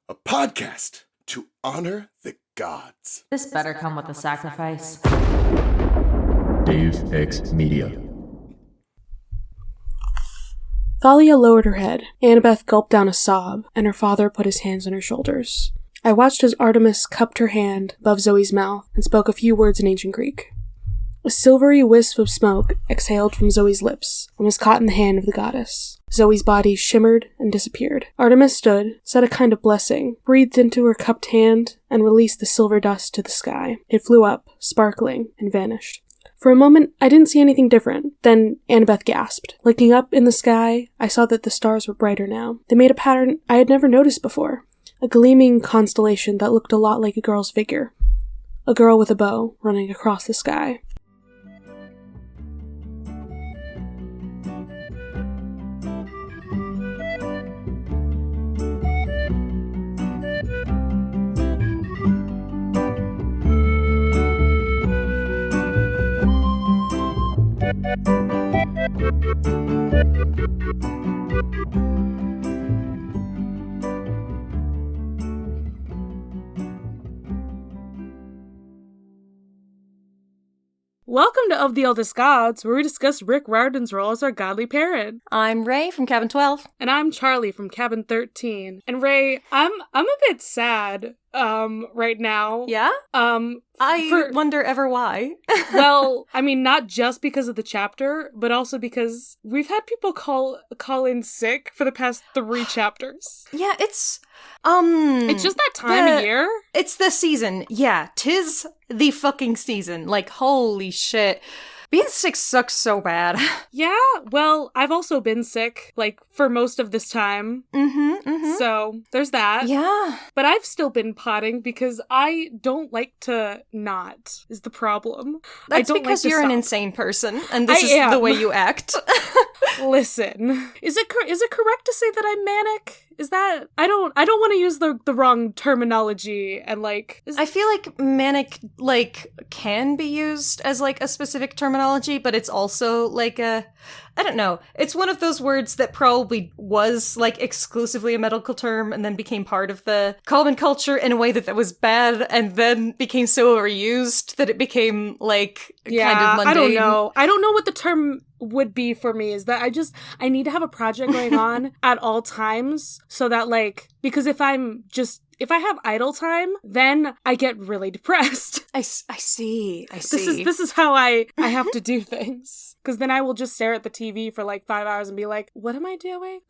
a podcast to honor the gods. This better come with a sacrifice. Dave X Media. Thalia lowered her head. Annabeth gulped down a sob, and her father put his hands on her shoulders. I watched as Artemis cupped her hand above Zoe's mouth and spoke a few words in ancient Greek. A silvery wisp of smoke exhaled from Zoe's lips and was caught in the hand of the goddess. Zoe's body shimmered and disappeared. Artemis stood, said a kind of blessing, breathed into her cupped hand, and released the silver dust to the sky. It flew up, sparkling, and vanished. For a moment, I didn't see anything different. Then Annabeth gasped. Looking up in the sky, I saw that the stars were brighter now. They made a pattern I had never noticed before. A gleaming constellation that looked a lot like a girl's figure. A girl with a bow running across the sky. Welcome to Of the Eldest Gods, where we discuss Rick Riordan's role as our godly parent. I'm Ray from Cabin 12. And I'm Charlie from Cabin 13. And Ray, I'm a bit sad right now. Yeah? I wonder ever why. Well, I mean, not just because of the chapter, but also because we've had people call in sick for the past 3 chapters. Yeah, it's just that time of year. It's the season. Yeah, 'tis the fucking season. Like, holy shit. Being sick sucks so bad. Yeah, well, I've also been sick, like, for most of this time. So, there's that. Yeah. But I've still been potting because I don't like to not, is the problem. That's I don't because like you're stop. an insane person, and this is the way you act. Listen, is it correct to say that I'm manic? Is that I don't want to use the wrong terminology and like I feel like manic like can be used as like a specific terminology, but it's also like I don't know. It's one of those words that probably was like exclusively a medical term and then became part of the common culture in a way that was bad and then became so overused that it became like kind of mundane. I don't know what the term would be for me. Is that I need to have a project going on at all times so that like, because if I have idle time, then I get really depressed. I see. This is how I have to do things. Because then I will just stare at the TV for like 5 hours and be like, what am I doing?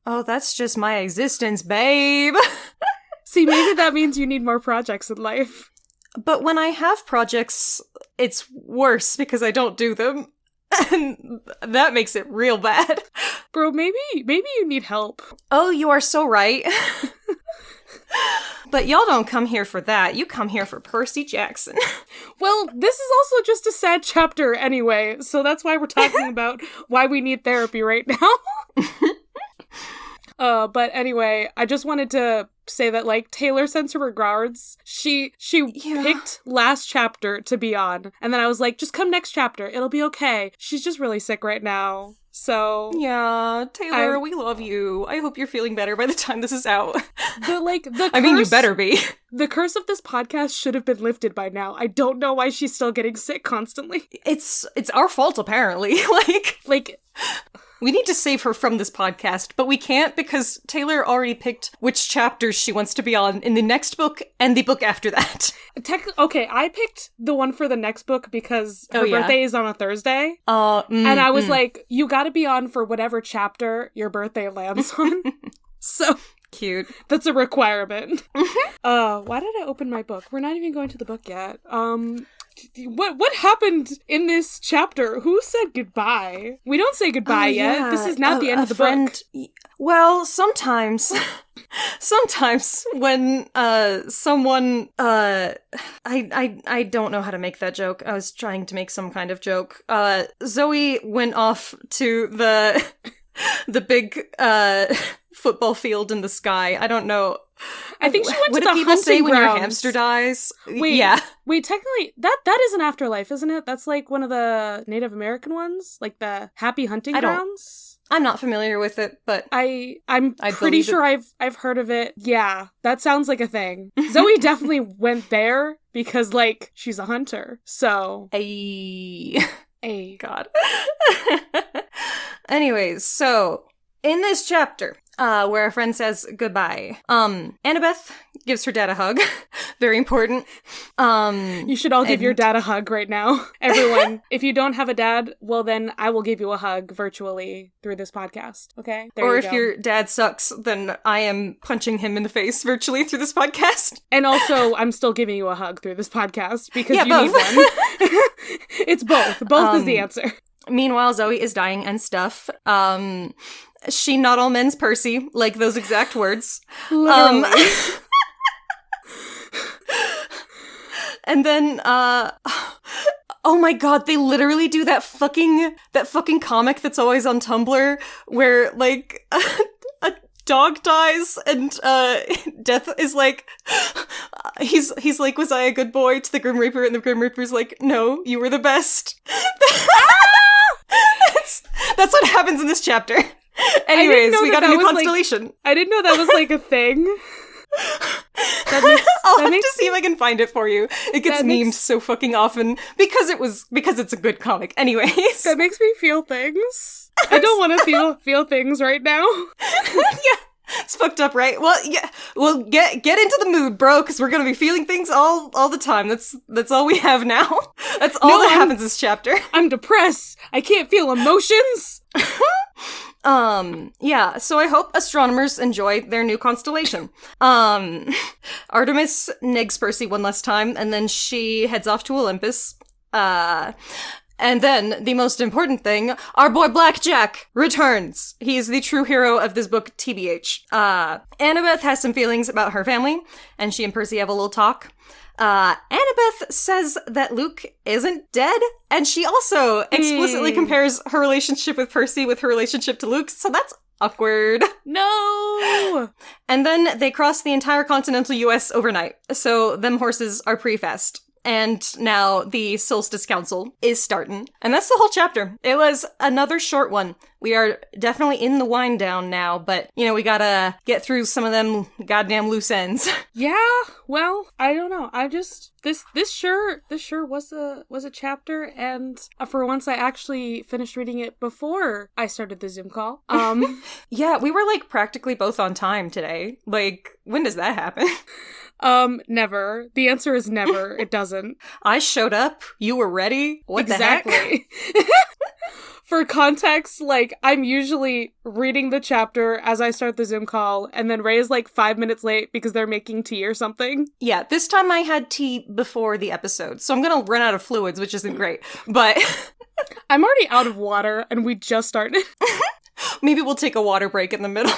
Oh, that's just my existence, babe. See, maybe that means you need more projects in life. But when I have projects, it's worse because I don't do them. And that makes it real bad. Bro, maybe you need help. Oh, you are so right. But y'all don't come here for that. You come here for Percy Jackson. Well, this is also just a sad chapter anyway, so that's why we're talking about why we need therapy right now. But anyway, I just wanted to say that, like, Taylor sends her regards. She picked last chapter to be on, and then I was like, just come next chapter. It'll be okay. She's just really sick right now. So yeah, Taylor, we love you. I hope you're feeling better by the time this is out. I mean, you better be. The curse of this podcast should have been lifted by now. I don't know why she's still getting sick constantly. It's our fault, apparently. Like we need to save her from this podcast, but we can't because Taylor already picked which chapters she wants to be on in the next book and the book after that. Okay, I picked the one for the next book because her birthday is on a Thursday. And I was like, you gotta be on for whatever chapter your birthday lands on. So cute. That's a requirement. Why did I open my book? We're not even going to the book yet. What happened in this chapter? Who said goodbye? We don't say goodbye yet. This is not the end of the book. Well, sometimes when someone I don't know how to make that joke. I was trying to make some kind of joke. Zoe went off to the big football field in the sky. I don't know I think she went what to do the people hunting say when your grounds. hamster dies? Wait, yeah. Wait, technically, that is an afterlife, isn't it? That's like one of the Native American ones, like the happy hunting grounds. I'm not familiar with it, but I'm I pretty believe sure I've heard of it. Yeah, that sounds like a thing. Zoe definitely went there because like she's a hunter. So a God. Anyways, so in this chapter, where a friend says goodbye, Annabeth gives her dad a hug. Very important. You should all give your dad a hug right now. Everyone, if you don't have a dad, well then I will give you a hug virtually through this podcast. Okay? There or you if go. your dad sucks, then I am punching him in the face virtually through this podcast. And also, I'm still giving you a hug through this podcast because you both. need one. It's both. Both is the answer. Meanwhile, Zoe is dying and stuff. She not all men's Percy, like those exact words. Literally. And then, oh my god, they literally do that fucking comic that's always on Tumblr, where, like, a dog dies, and, Death is like, he's like, was I a good boy to the Grim Reaper, and the Grim Reaper's like, no, you were the best. That's what happens in this chapter. Anyways, we got a new constellation. Like, I didn't know that was, like, a thing. I'll have to see if I can find it for you. It gets memed so fucking often because it's a good comic. Anyways, that makes me feel things. I don't want to feel things right now. Yeah, it's fucked up, right? Well, yeah. Well, get into the mood, bro, because we're gonna be feeling things all the time. That's all we have now. That's all that happens this chapter. I'm depressed. I can't feel emotions. Yeah, so I hope astronomers enjoy their new constellation. Artemis negs Percy one last time, and then she heads off to Olympus. And then, the most important thing, our boy Blackjack returns. He is the true hero of this book, TBH. Annabeth has some feelings about her family, and she and Percy have a little talk. Annabeth says that Luke isn't dead, and she also explicitly compares her relationship with Percy with her relationship to Luke, so that's awkward. No! And then they cross the entire continental US overnight, so them horses are pretty fast. And now the Solstice Council is starting. And that's the whole chapter. It was another short one. We are definitely in the wind down now, but, you know, we gotta get through some of them goddamn loose ends. Yeah, well, I don't know. I just, this sure was a chapter, and for once I actually finished reading it before I started the Zoom call. Yeah, we were, like, practically both on time today. Like, when does that happen? Never. The answer is never. It doesn't. I showed up. You were ready. What the heck? For context, like, I'm usually reading the chapter as I start the Zoom call, and then Ray is like 5 minutes late because they're making tea or something. Yeah, this time I had tea before the episode, so I'm gonna run out of fluids, which isn't great, but... I'm already out of water, and we just started. Maybe we'll take a water break in the middle.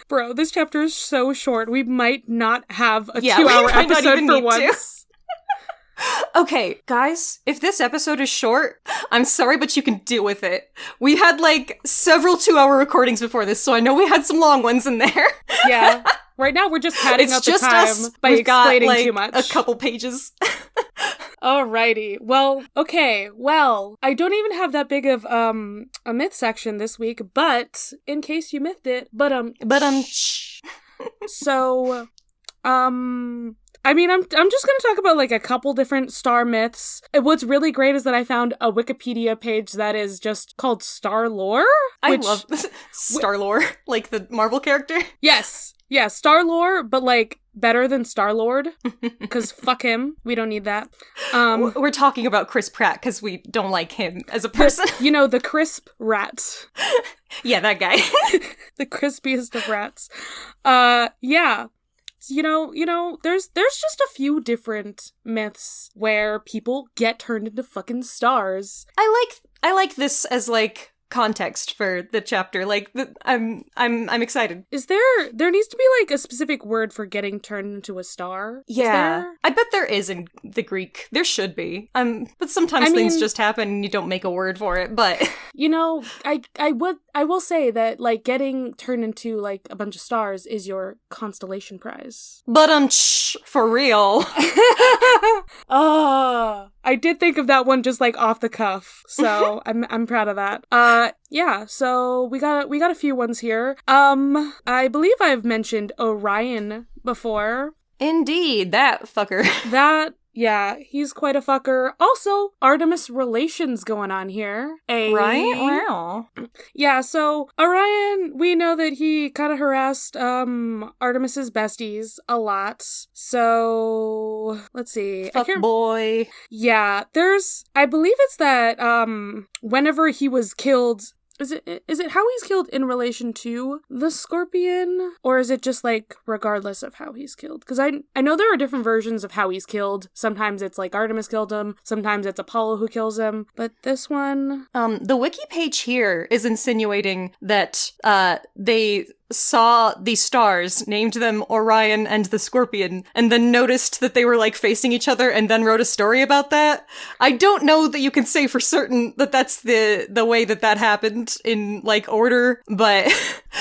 Bro, this chapter is so short. We might not have a 2-hour episode for once. Okay, guys, if this episode is short, I'm sorry, but you can deal with it. We had, like, several 2-hour recordings before this, so I know we had some long ones in there. Yeah. Right now, we're just padding up the just time us. by We've explaining got, like, too much. a couple pages. Alrighty. Well, okay. Well, I don't even have that big of a myth section this week, but in case you mythed it, so, I mean, I'm just gonna talk about, like, a couple different star myths. What's really great is that I found a Wikipedia page that is just called Star Lore. I love Star Lore, like the Marvel character. Yes. Yeah, Star Lore, but, like, better than Star-Lord, because fuck him. We don't need that. We're talking about Chris Pratt, because we don't like him as a person. You know, the crisp rat. Yeah, that guy. The crispiest of rats. Yeah. You know, there's just a few different myths where people get turned into fucking stars. I like this as, like, context for the chapter. Like, I'm excited. There needs to be like a specific word for getting turned into a star? Is Yeah, there? I bet there is in the Greek. There should be. But sometimes things just happen and you don't make a word for it. But You know, I will say that like getting turned into like a bunch of stars is your constellation prize. for real. I did think of that one just like off the cuff, so I'm proud of that. Yeah, so we got a few ones here. I believe I've mentioned Orion before. Indeed, that fucker. Yeah, he's quite a fucker. Also, Artemis relations going on here. Right? Wow. Yeah, so Orion, we know that he kind of harassed Artemis's besties a lot. So, let's see. Fuck boy. Yeah, I believe it's that whenever he was killed, is it how he's killed in relation to the Scorpion? Or is it just, like, regardless of how he's killed? Because I know there are different versions of how he's killed. Sometimes it's, like, Artemis killed him. Sometimes it's Apollo who kills him. But this one... The wiki page here is insinuating that they saw these stars, named them Orion and the Scorpion, and then noticed that they were, like, facing each other and then wrote a story about that. I don't know that you can say for certain that that's the way that happened in, like, order, but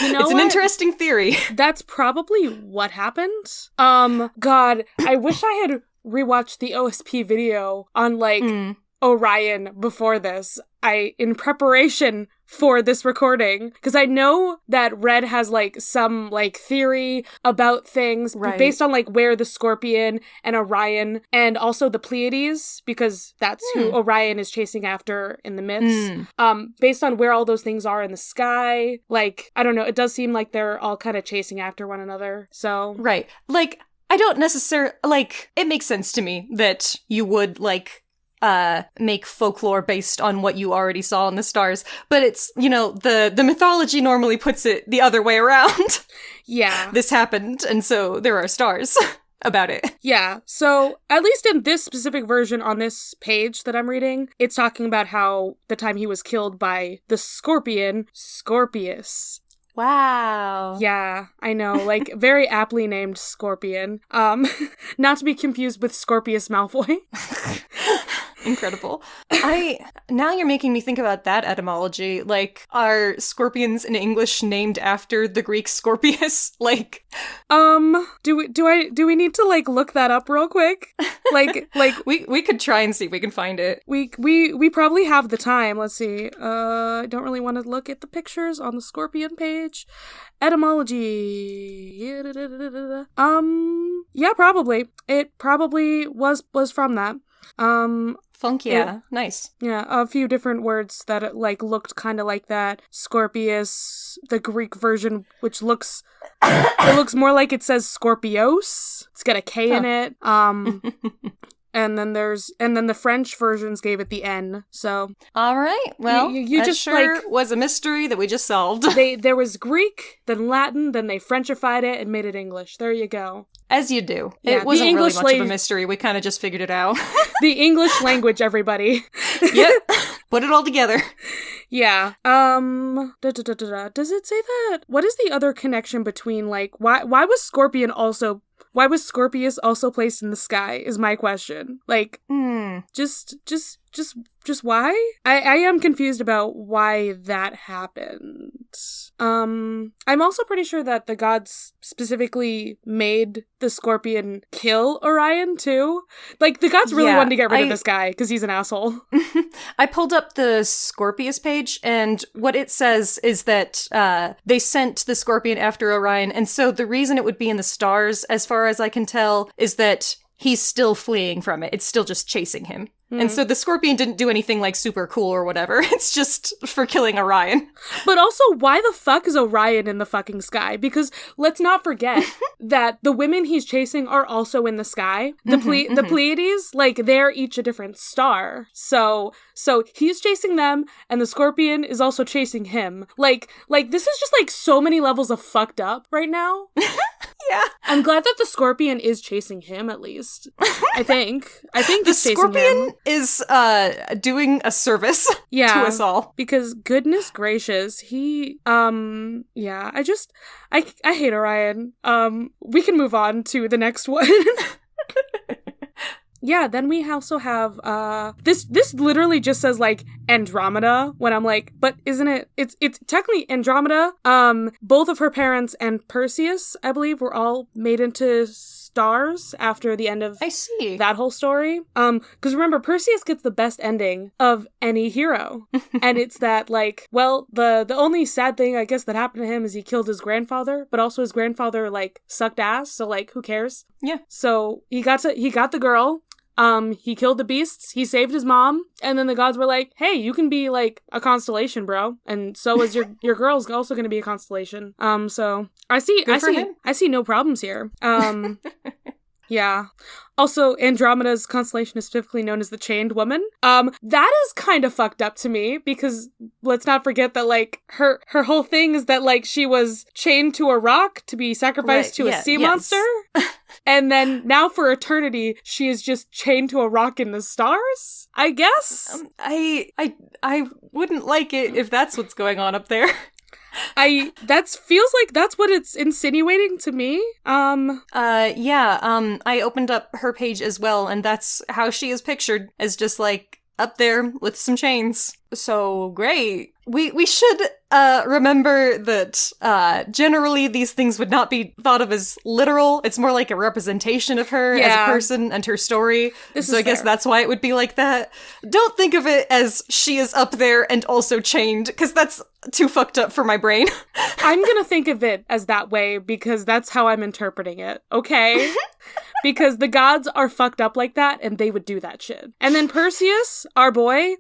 you know it's an interesting theory. That's probably what happened. God, I wish I had rewatched the OSP video on, like, Orion before this. In preparation for this recording, because I know that Red has, like, some, like, theory about things based on, like, where the Scorpion and Orion, and also the Pleiades, because that's who Orion is chasing after in the myths, based on where all those things are in the sky. Like, I don't know, it does seem like they're all kind of chasing after one another, so... Right. Like, I don't necessarily... Like, it makes sense to me that you would, like... make folklore based on what you already saw in the stars, but it's, you know, the mythology normally puts it the other way around. Yeah. This happened, and so there are stars about it. Yeah, so at least in this specific version on this page that I'm reading, it's talking about how the time he was killed by the Scorpion, Scorpius. Wow. Yeah, I know, like, very aptly named Scorpion. Not to be confused with Scorpius Malfoy. Incredible. Now you're making me think about that etymology. Like, are scorpions in English named after the Greek Scorpius? Like, do we need to, like, look that up real quick? Like we could try and see if we can find it. We probably have the time. Let's see. I don't really want to look at the pictures on the Scorpion page. Etymology. Yeah, probably. It probably was from that. Funk, yeah. Nice. Yeah, a few different words that, like, looked kind of like that. Scorpius, the Greek version, which looks... it looks more like it says Scorpios. It's got a K in it. And then the French versions gave it the N, so... All right, well, you that just, sure like, was a mystery that we just solved. There was Greek, then Latin, then they Frenchified it and made it English. There you go. As you do. Yeah, it wasn't really English much of a mystery. We kind of just figured it out. The English language, everybody. Yep. Put it all together. Yeah. Does it say that? What is the other connection between, like, why was Scorpius also placed in the sky is my question. Like, just why? I am confused about why that happened. I'm also pretty sure that the gods specifically made the Scorpion kill Orion too. Like, the gods really wanted to get rid of this guy because he's an asshole. I pulled up the Scorpius page, and what it says is that they sent the Scorpion after Orion, and so the reason it would be in the stars, as far as I can tell, is that he's still fleeing from it. It's still just chasing him. And so the Scorpion didn't do anything, like, super cool or whatever. It's just for killing Orion. But also, why the fuck is Orion in the fucking sky? Because let's not forget that the women he's chasing are also in the sky. The Pleiades, like, they're each a different star. So he's chasing them, and the Scorpion is also chasing him. Like this is just, like, so many levels of fucked up right now. Yeah. I'm glad that the scorpion is chasing him, at least. I think The it's chasing scorpion him. is doing a service Yeah, to us all. because goodness gracious, he yeah, I hate Orion. We can move on to the next one. Yeah, then we also have this literally just says like Andromeda, when I'm like, but isn't it it's technically Andromeda. Both of her parents and Perseus, I believe, were all made into stars after the end of I see. that whole story. Because remember, Perseus gets the best ending of any hero. And it's that, like, well, the only sad thing, I guess, that happened to him is he killed his grandfather, but also his grandfather, like, sucked ass, so, like, who cares? Yeah. So he got the girl. He killed the beasts, he saved his mom, and then the gods were like, hey, you can be, like, a constellation, bro. And so is your girl's also gonna be a constellation. So I see no problems here. Yeah. Also, Andromeda's constellation is specifically known as the Chained Woman. That is kind of fucked up to me, because let's not forget that, like, her whole thing is that, like, she was chained to a rock to be sacrificed to a sea monster. And then now for eternity, she is just chained to a rock in the stars, I guess? I wouldn't like it if that's what's going on up there. That feels like that's what it's insinuating to me. I opened up her page as well, and that's how she is pictured, as just like up there with some chains. So great. We should remember that generally these things would not be thought of as literal. It's more like a representation of her as a person and her story. So I guess that's why it would be like that. Don't think of it as she is up there and also chained, because that's too fucked up for my brain. I'm gonna think of it as that way because that's how I'm interpreting it, okay? Because the gods are fucked up like that and they would do that shit. And then Perseus, our boy,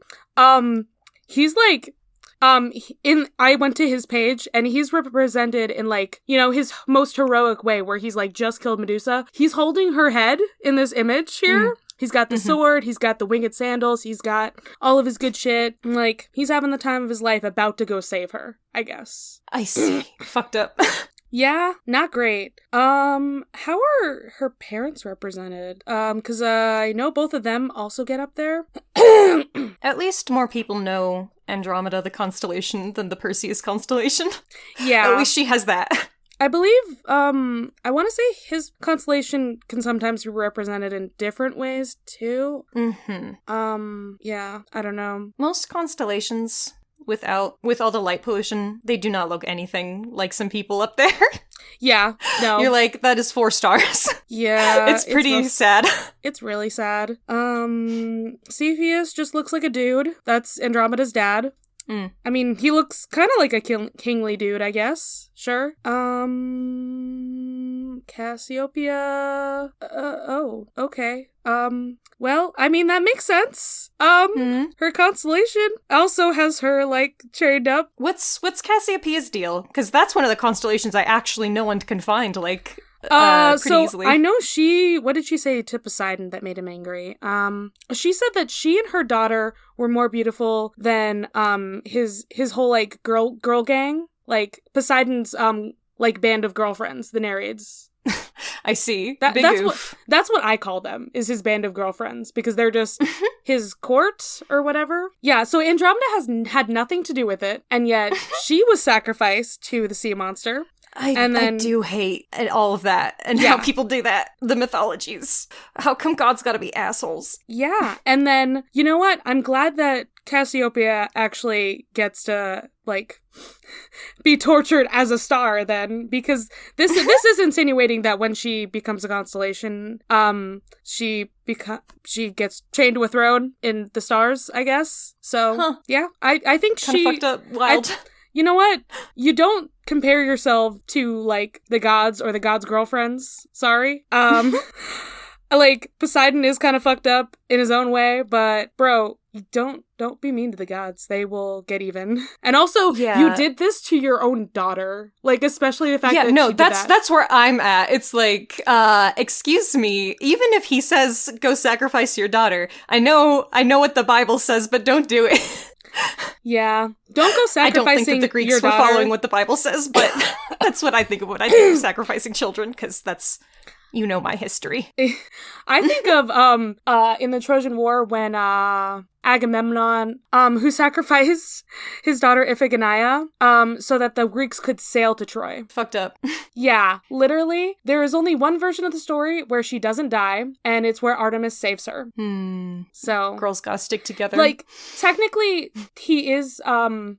he's like, I went to his page and he's represented in, like, you know, his most heroic way where he's like just killed Medusa. He's holding her head in this image here. He's got the sword, he's got the winged sandals, he's got all of his good shit. And, like, he's having the time of his life about to go save her, I guess. I see. Fucked up. Yeah, not great. How are her parents represented? Because I know both of them also get up there. At least more people know Andromeda, the constellation, than the Perseus constellation. Yeah. At least she has that. I believe, I want to say his constellation can sometimes be represented in different ways, too. Yeah, I don't know. Most constellations, with all the light pollution, they do not look anything like some people up there. Yeah, no. You're like, that is 4 stars. Yeah. It's pretty sad. It's really sad. Cepheus just looks like a dude. That's Andromeda's dad. I mean, he looks kind of like a kingly dude, I guess. Sure. Cassiopeia. Oh, okay. Well, I mean, that makes sense. Her constellation also has her, like, chained up. What's Cassiopeia's deal? Because that's one of the constellations I actually know and can find, like, pretty easily. I know what did she say to Poseidon that made him angry? She said that she and her daughter were more beautiful than, his whole, like, girl gang. Like, Poseidon's, like, band of girlfriends, the Nereids. I see. That's what I call them, is his band of girlfriends, because they're just his court or whatever. Yeah, so Andromeda has had nothing to do with it, and yet she was sacrificed to the sea monster. I do hate all of that, and how people do that, the mythologies. How come God's gotta be assholes? Yeah, and then, you know what? I'm glad that Cassiopeia actually gets to, like, be tortured as a star then, because this is insinuating that when she becomes a constellation, she gets chained to a throne in the stars, I guess. So, yeah, I think Kinda fucked up, wild. You know what? You don't compare yourself to, like, the gods or the gods' girlfriends. Sorry. Like, Poseidon is kind of fucked up in his own way, but, bro, don't be mean to the gods. They will get even. And also, Yeah. you did this to your own daughter. Like, especially the fact that she did that. That's where I'm at. It's like, excuse me, even if he says go sacrifice your daughter, I know what the Bible says, but don't do it. Yeah. Don't go sacrificing I don't think that the Greeks your were daughter. following what the Bible says, but that's what I think of when I think of sacrificing children, because that's, you know, my history. I think of in the Trojan War when Agamemnon who sacrificed his daughter Iphigenia so that the Greeks could sail to Troy. Fucked up. Yeah, literally. There is only one version of the story where she doesn't die, and it's where Artemis saves her. So Girls gotta stick together. like, technically, he is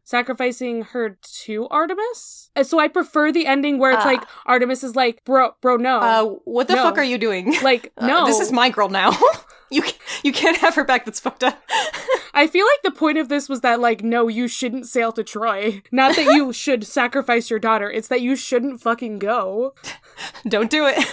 sacrificing her to Artemis. So I prefer the ending where it's like, Artemis is like, bro, no. What the No. fuck are you doing? Like, no. This is my girl now. You can't have her back. That's fucked up. I feel like the point of this was that, like, no, you shouldn't sail to Troy. Not that you should sacrifice your daughter. It's that you shouldn't fucking go. Don't do it.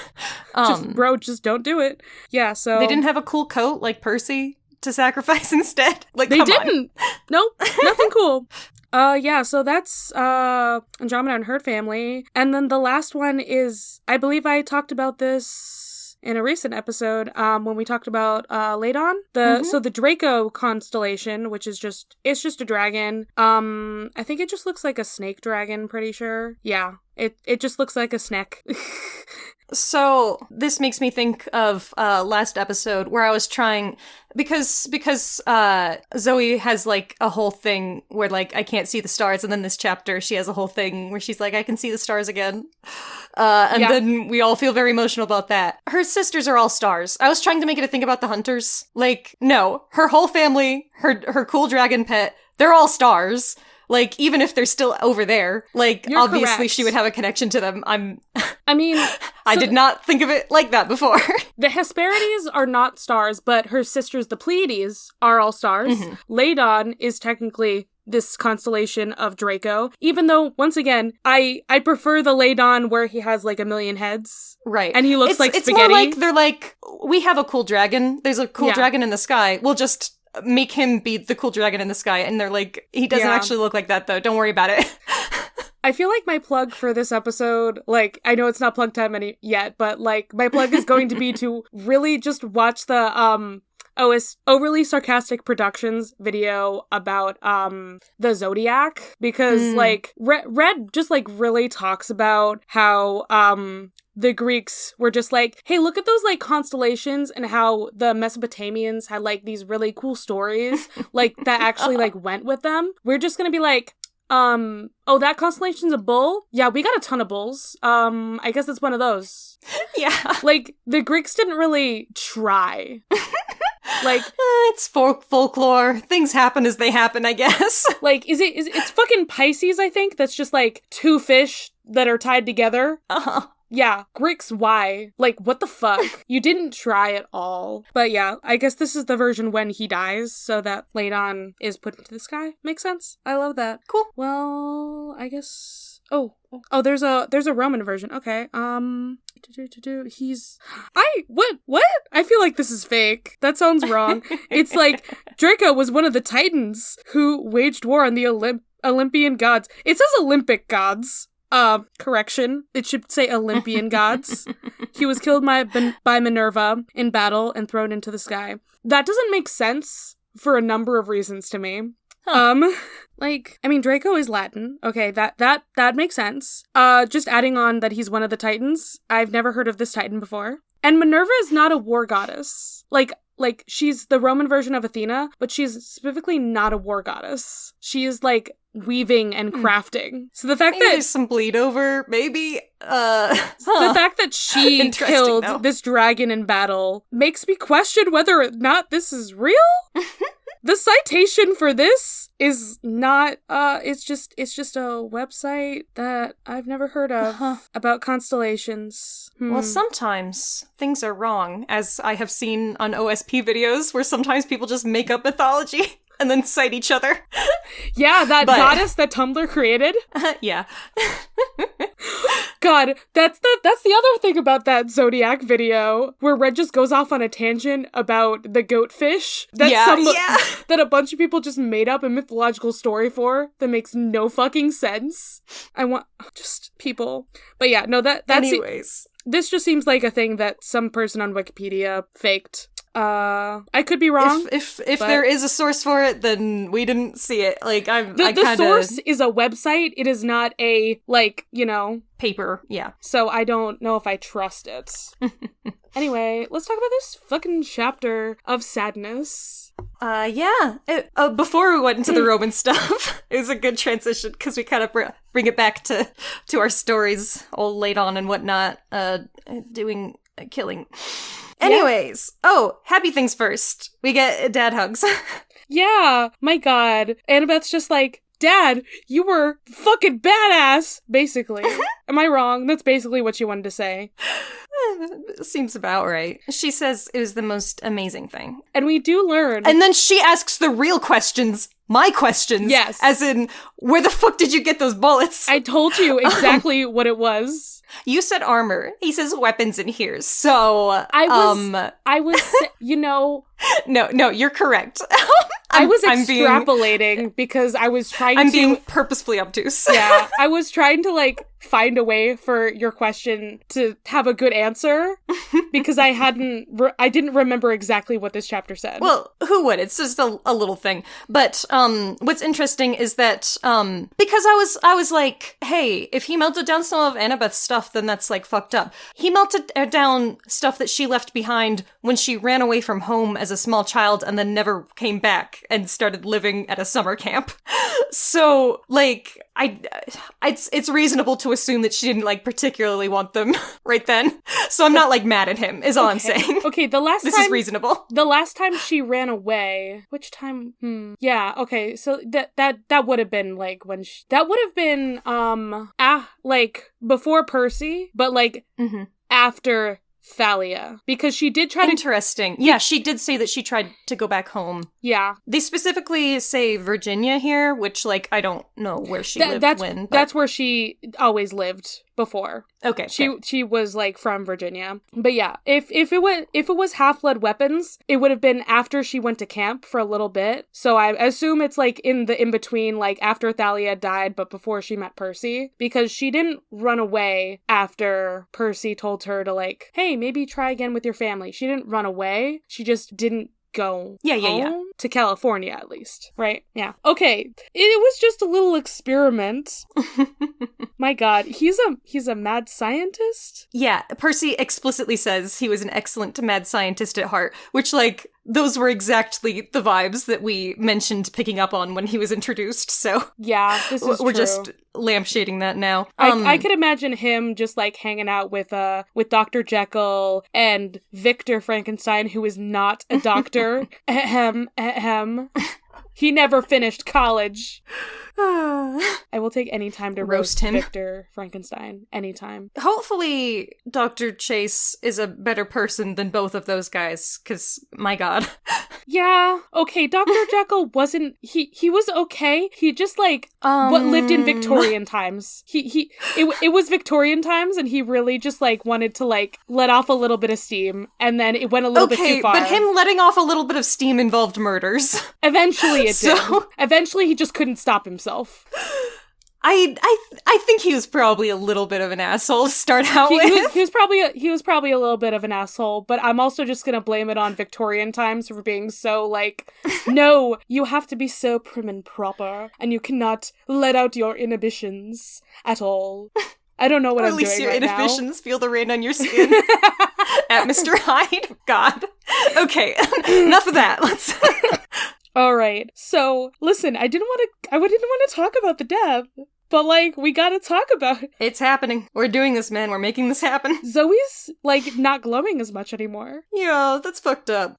Just don't do it. Yeah, so... They didn't have a cool coat like Percy to sacrifice instead? Like, They come on. didn't. Nope, nothing cool. Yeah, so that's Andromeda and her family. And then the last one is, I believe I talked about this in a recent episode when we talked about Ladon. So the Draco constellation, which is just a dragon. I think it just looks like a snake dragon, pretty sure. Yeah. It just looks like a snake. So this makes me think of last episode where I was trying because Zoe has like a whole thing where like I can't see the stars, and then this chapter she has a whole thing where she's like I can see the stars again, and then we all feel very emotional about that. Her sisters are all stars. I was trying to make it a thing about the hunters. Like no, her whole family, her cool dragon pet, they're all stars. Like, even if they're still over there, like, You're obviously correct. she would have a connection to them. I mean... I did not think of it like that before. The Hesperides are not stars, but her sisters, the Pleiades, are all stars. Ladon is technically this constellation of Draco, even though, once again, I prefer the Ladon where he has, like, a million heads. Right. And he looks like it's spaghetti. More like, they're like, we have a cool dragon. There's a cool dragon in the sky. We'll just make him be the cool dragon in the sky. And they're like, he doesn't actually look like that, though. Don't worry about it. I feel like my plug for this episode, like, I know it's not plug time yet, but, like, my plug is going to be to really just watch the, Overly Sarcastic Productions video about, the Zodiac, because, like, Red just, like, really talks about how, the Greeks were just like, hey, look at those, like, constellations and how the Mesopotamians had, like, these really cool stories, like, that actually, like, went with them. We're just gonna be like, oh, that constellation's a bull? Yeah, we got a ton of bulls. I guess it's one of those. Yeah. Like, the Greeks didn't really try. Like, it's folklore. Things happen as they happen, I guess. like, it's fucking Pisces, I think, that's just, like, two fish that are tied together. Uh-huh. Yeah, Greeks, why? Like, what the fuck? You didn't try at all. But yeah, I guess this is the version when he dies, so that Ladon is put into the sky. Makes sense. I love that. Cool. Well, I guess... Oh, there's a Roman version. Okay, he's... What? I feel like this is fake. That sounds wrong. It's like, Draco was one of the Titans who waged war on the Olympian gods. It says Olympic gods. Correction. It should say Olympian gods. He was killed by Minerva in battle and thrown into the sky. That doesn't make sense for a number of reasons to me. Like, I mean, Draco is Latin. Okay, that makes sense. Just adding on that he's one of the Titans. I've never heard of this Titan before. And Minerva is not a war goddess. Like, she's the Roman version of Athena, but she's specifically not a war goddess. She is, like, weaving and crafting. So the fact Maybe that... there's some bleed over, maybe? The fact that she killed this dragon in battle makes me question whether or not this is real? The citation for this is not, it's just a website that I've never heard of about constellations. Well, sometimes things are wrong, as I have seen on OSP videos where sometimes people just make up mythology. and then cite each other. Yeah, that goddess that Tumblr created. Yeah. God, that's the other thing about that Zodiac video, where Red just goes off on a tangent about the goat fish that that a bunch of people just made up a mythological story for that makes no fucking sense. I want just people. But yeah, no, that's anyways. This just seems like a thing that some person on Wikipedia faked. I could be wrong. If there is a source for it, then we didn't see it. Like, the source is a website. It is not a, like, you know, paper. Yeah. So I don't know if I trust it. Anyway, let's talk about this fucking chapter of sadness. Yeah. Before we went into the Roman stuff, it was a good transition because we kind of bring it back to our stories all late on and whatnot. Doing killing. Anyways, happy things first. We get dad hugs. Yeah, my God. Annabeth's just like, Dad, you were fucking badass, basically. Am I wrong? That's basically what she wanted to say. Seems about right. She says it was the most amazing thing. And we do learn. And then she asks the real questions. My questions. Yes. As in, where the fuck did you get those bullets? I told you exactly what it was. You said armor. He says weapons in here. So, I was, you know. No, you're correct. I was extrapolating because I was trying I'm being purposefully obtuse. Yeah, I was trying to, like, find a way for your question to have a good answer because I didn't remember exactly what this chapter said. Well, who would? It's just a little thing. But what's interesting is that because I was like, hey, if he melted down some of Annabeth's stuff, then that's, like, fucked up. He melted down stuff that she left behind when she ran away from home as a small child and then never came back and started living at a summer camp. So, like, it's reasonable to assume that she didn't, like, particularly want them right then. So I'm not, like, mad at him, is all I'm saying. Okay, this is reasonable. The last time she ran away, which time? Yeah, okay, so that would have been, like, that would have been, like, before Percy, but, like, after Thalia, because she did try Interesting. Yeah, she did say that she tried to go back home. Yeah. They specifically say Virginia here, which, like, I don't know where she lived when. That's where she always lived before. Okay. She was, like, from Virginia. But yeah, if it was Half-Blood Weapons, it would have been after she went to camp for a little bit. So I assume it's, like, in between, like, after Thalia died, but before she met Percy. Because she didn't run away after Percy told her to, like, hey, maybe try again with your family. She didn't run away. She just didn't go home to California, at least. Right? Yeah. Okay. It was just a little experiment. My God. He's a mad scientist? Yeah. Percy explicitly says he was an excellent mad scientist at heart, which, like, those were exactly the vibes that we mentioned picking up on when he was introduced, so... Yeah, this is We're true. just lampshading that now. I could imagine him just, like, hanging out with Dr. Jekyll and Victor Frankenstein, who is not a doctor. Ahem. He never finished college. I will take any time to roast him. Victor Frankenstein. Anytime. Hopefully, Dr. Chase is a better person than both of those guys, because, my God. Yeah. Okay, Dr. Jekyll wasn't... He was okay. He just, like, lived in Victorian times. It was Victorian times, and he really just, like, wanted to, like, let off a little bit of steam, and then it went a little bit too far. But him letting off a little bit of steam involved murders. Eventually it did. Eventually he just couldn't stop himself. I think he was probably a little bit of an asshole to start out with. He was probably a little bit of an asshole, but I'm also just gonna blame it on Victorian times for being so, like, no, you have to be so prim and proper, and you cannot let out your inhibitions at all. I don't know what I'm doing right now. Release your inhibitions, feel the rain on your skin. At Mr. Hyde. God. Okay, enough of that. Let's... All right. So, listen, I didn't want to talk about the death, but, like, we gotta talk about it. It's happening. We're doing this, man. We're making this happen. Zoe's, like, not glowing as much anymore. Yeah, that's fucked up.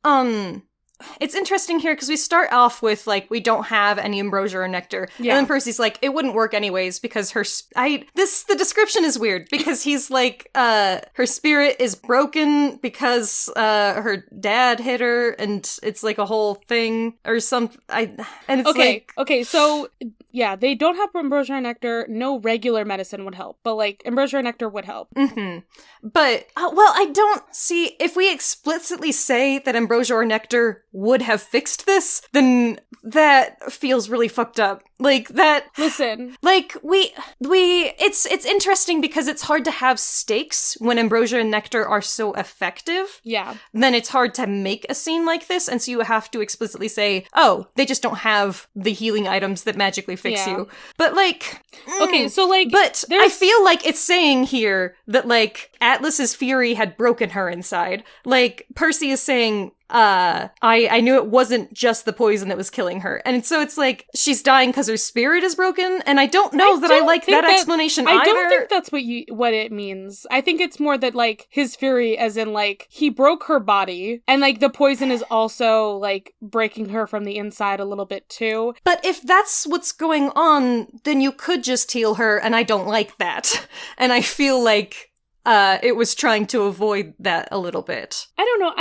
it's interesting here because we start off with, like, we don't have any ambrosia or nectar. Yeah. And then Percy's like, it wouldn't work anyways because the description is weird because he's like, her spirit is broken because her dad hit her and it's like a whole thing or something. And it's Okay, so yeah, they don't have ambrosia or nectar. No regular medicine would help, but like ambrosia or nectar would help. Mm-hmm. But, well, I don't see, if we explicitly say that ambrosia or nectar would have fixed this, then that feels really fucked up. Like, that... Listen. Like, it's interesting because it's hard to have stakes when ambrosia and nectar are so effective. Yeah. Then it's hard to make a scene like this, and so you have to explicitly say, oh, they just don't have the healing items that magically fix you. But, like... Okay, so, like... But I feel like it's saying here that, like, Atlas's fury had broken her inside. Like, Percy is saying... I knew it wasn't just the poison that was killing her. And so it's like, she's dying because her spirit is broken, and I don't know that I like that explanation either. I don't think that's what it means. I think it's more that, like, his fury as in, like, he broke her body, and, like, the poison is also, like, breaking her from the inside a little bit, too. But if that's what's going on, then you could just heal her, and I don't like that. And I feel like... it was trying to avoid that a little bit. I don't know.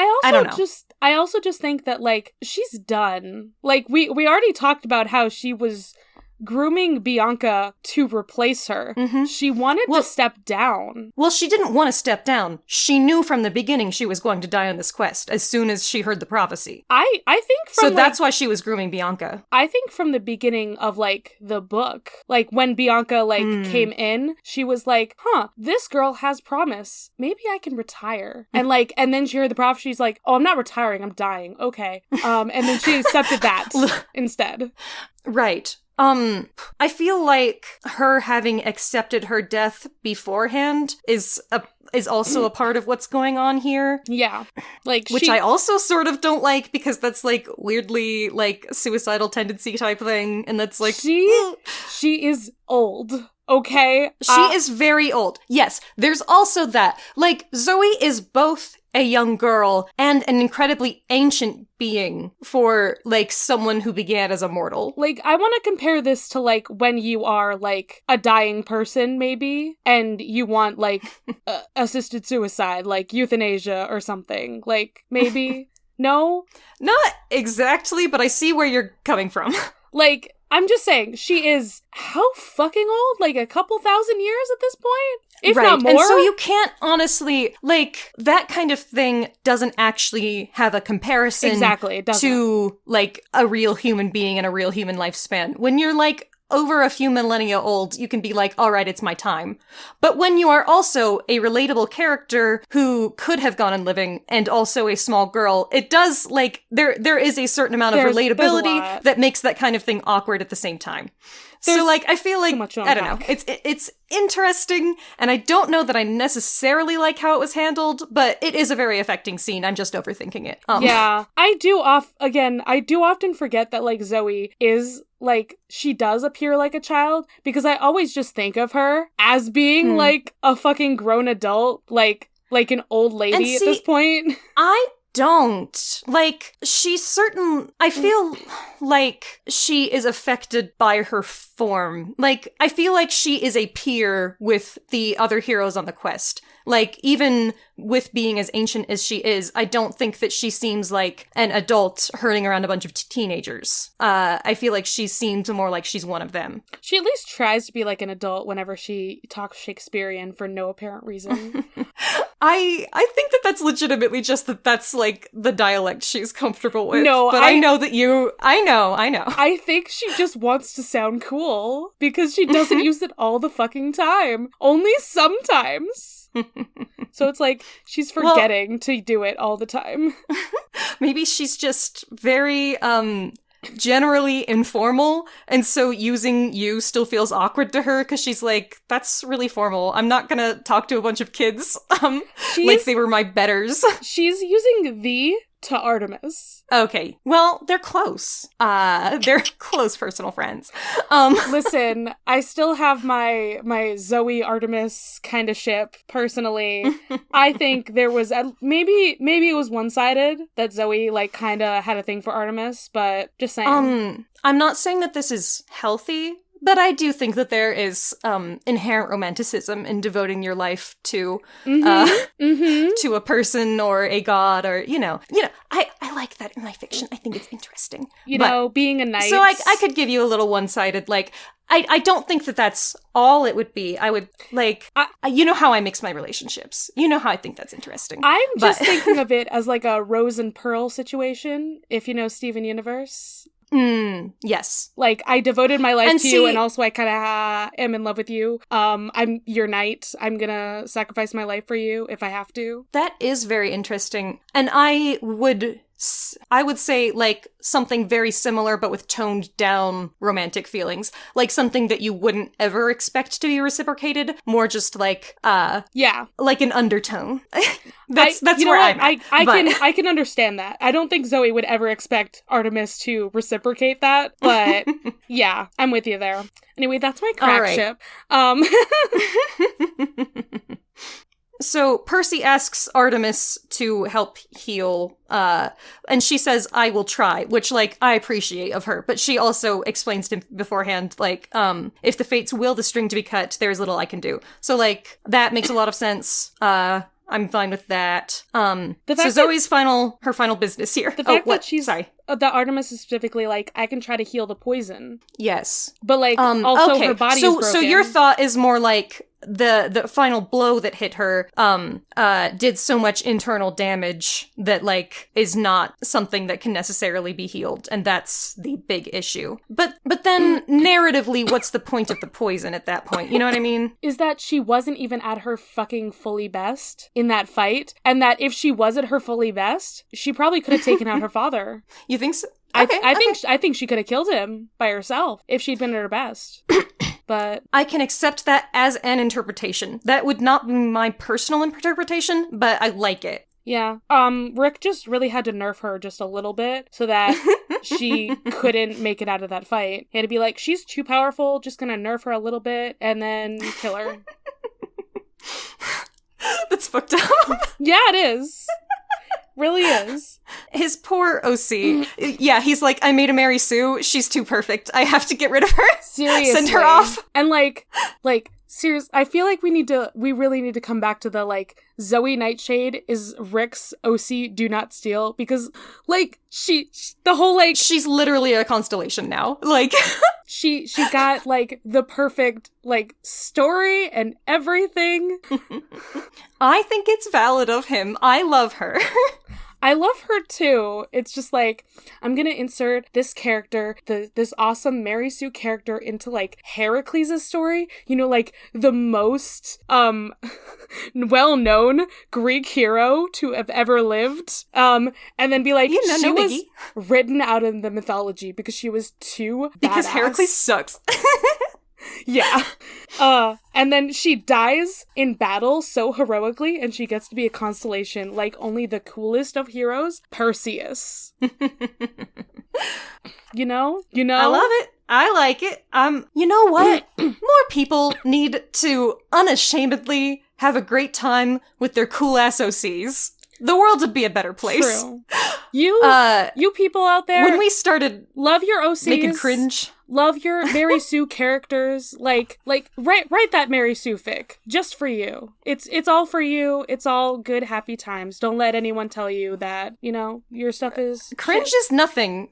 I also just think that, like, she's done. Like, we already talked about how she was grooming Bianca to replace her. Mm-hmm. She wanted to step down. Well, she didn't want to step down. She knew from the beginning she was going to die on this quest as soon as she heard the prophecy. I think from... So that's why she was grooming Bianca. I think from the beginning of, like, the book, like, when Bianca, like, came in, she was like, this girl has promise. Maybe I can retire. And, like, and then she heard the prophecy, she's like, oh, I'm not retiring, I'm dying. Okay. And then she accepted that instead. Right. I feel like her having accepted her death beforehand is also a part of what's going on here. Yeah. Like, which I also sort of don't like because that's, like, weirdly, like, suicidal tendency type thing, and that's like... She is old. Okay? She is very old. Yes, there's also that. Like, Zoe is both a young girl and an incredibly ancient being for, like, someone who began as a mortal. Like, I want to compare this to, like, when you are, like, a dying person, maybe, and you want, like, assisted suicide, like euthanasia or something. Like, maybe? No? Not exactly, but I see where you're coming from. Like... I'm just saying, she is how fucking old? Like a couple thousand years at this point? If not more? And so you can't honestly, like, that kind of thing doesn't actually have a comparison exactly, it doesn't. To, like, a real human being and a real human lifespan. When you're, like, over a few millennia old, you can be like, all right, it's my time. But when you are also a relatable character who could have gone on living and also a small girl, it does, like, there is a certain amount of relatability that makes that kind of thing awkward at the same time. So, like, I feel like, I don't know, it's interesting, and I don't know that I necessarily like how it was handled, but it is a very affecting scene. I'm just overthinking it. Yeah, I do often forget that, like, Zoe is, like, she does appear like a child, because I always just think of her as being, like, a fucking grown adult, like an old lady at this point. I don't. Like, I feel like she is affected by her form. Like, I feel like she is a peer with the other heroes on the quest. Like, even with being as ancient as she is, I don't think that she seems like an adult herding around a bunch of teenagers. I feel like she seems more like she's one of them. She at least tries to be like an adult whenever she talks Shakespearean for no apparent reason. I think that that's legitimately just that's like the dialect she's comfortable with. No, but I know that I know. I think she just wants to sound cool because she doesn't use it all the fucking time. Only sometimes. So it's like she's forgetting to do it all the time. Maybe she's just very generally informal, and so using you still feels awkward to her because she's like, that's really formal. I'm not gonna talk to a bunch of kids like they were my betters. She's using thee to Artemis. Okay, well, they're close. They're close personal friends. Listen, I still have my Zoe Artemis kind of ship, personally. I think there was, maybe it was one-sided, that Zoe, like, kind of had a thing for Artemis, but just saying. I'm not saying that this is healthy, but I do think that there is inherent romanticism in devoting your life to to a person or a god, or you know. I like that in my fiction. I think it's interesting. You know, being a knight. So I could give you a little one-sided, like, I don't think that that's all it would be. I would, like, you know how I mix my relationships. You know how I think that's interesting. I'm just thinking of it as like a Rose and Pearl situation, if you know Steven Universe. Yes. Like, I devoted my life to you, and also I kind of am in love with you. I'm your knight. I'm gonna sacrifice my life for you if I have to. That is very interesting. And I would say, like, something very similar, but with toned down romantic feelings. Like, something that you wouldn't ever expect to be reciprocated. More just like, like an undertone. That's where I'm at. I can understand that. I don't think Zoe would ever expect Artemis to reciprocate that, but yeah, I'm with you there. Anyway, that's my crack ship. So Percy asks Artemis to help heal, and she says, I will try, which, like, I appreciate of her. But she also explains to him beforehand, like, if the fates will the string to be cut, there is little I can do. So, like, that makes a lot of sense. I'm fine with that. So Zoe's final business here. The fact that she's... Sorry. That Artemis is specifically like, I can try to heal the poison. Yes. But, like, also her body is broken. So your thought is more like the final blow that hit her did so much internal damage that, like, is not something that can necessarily be healed, and that's the big issue. But then narratively, what's the point of the poison at that point? You know what I mean? Is that she wasn't even at her fucking fully best in that fight, and that if she was at her fully best, she probably could have taken out her father. You think so? Okay, I think she could have killed him by herself if she'd been at her best. But I can accept that as an interpretation. That would not be my personal interpretation, but I like it. Yeah. Rick just really had to nerf her just a little bit so that she couldn't make it out of that fight. He had to be like, she's too powerful, just gonna nerf her a little bit and then kill her. That's fucked up. Yeah, it is. Really is. His poor OC. Yeah, he's like, I made a Mary Sue. She's too perfect. I have to get rid of her. Seriously. Send her off. And like, serious. I feel like we really need to come back to the, like, Zoe Nightshade is Rick's OC do not steal, because, like, the whole, like, she's literally a constellation now. Like, she got, like, the perfect, like, story and everything. I think it's valid of him. I love her. I love her too. It's just like, I'm gonna insert this character, this awesome Mary Sue character into, like, Heracles' story. You know, like, the most well-known Greek hero to have ever lived. And then be like, she was written out in the mythology because she was too badass. Because Heracles sucks. Yeah. And then she dies in battle so heroically, and she gets to be a constellation like only the coolest of heroes, Perseus. You know? I love it. I like it. You know what? More people need to unashamedly have a great time with their cool-ass OCs. The world would be a better place. True. You people out there, when we started, love your OCs. Making cringe. Love your Mary Sue characters. Like write that Mary Sue fic just for you. It's all for you. It's all good, happy times. Don't let anyone tell you that, you know, your stuff is cringe shit. Is nothing.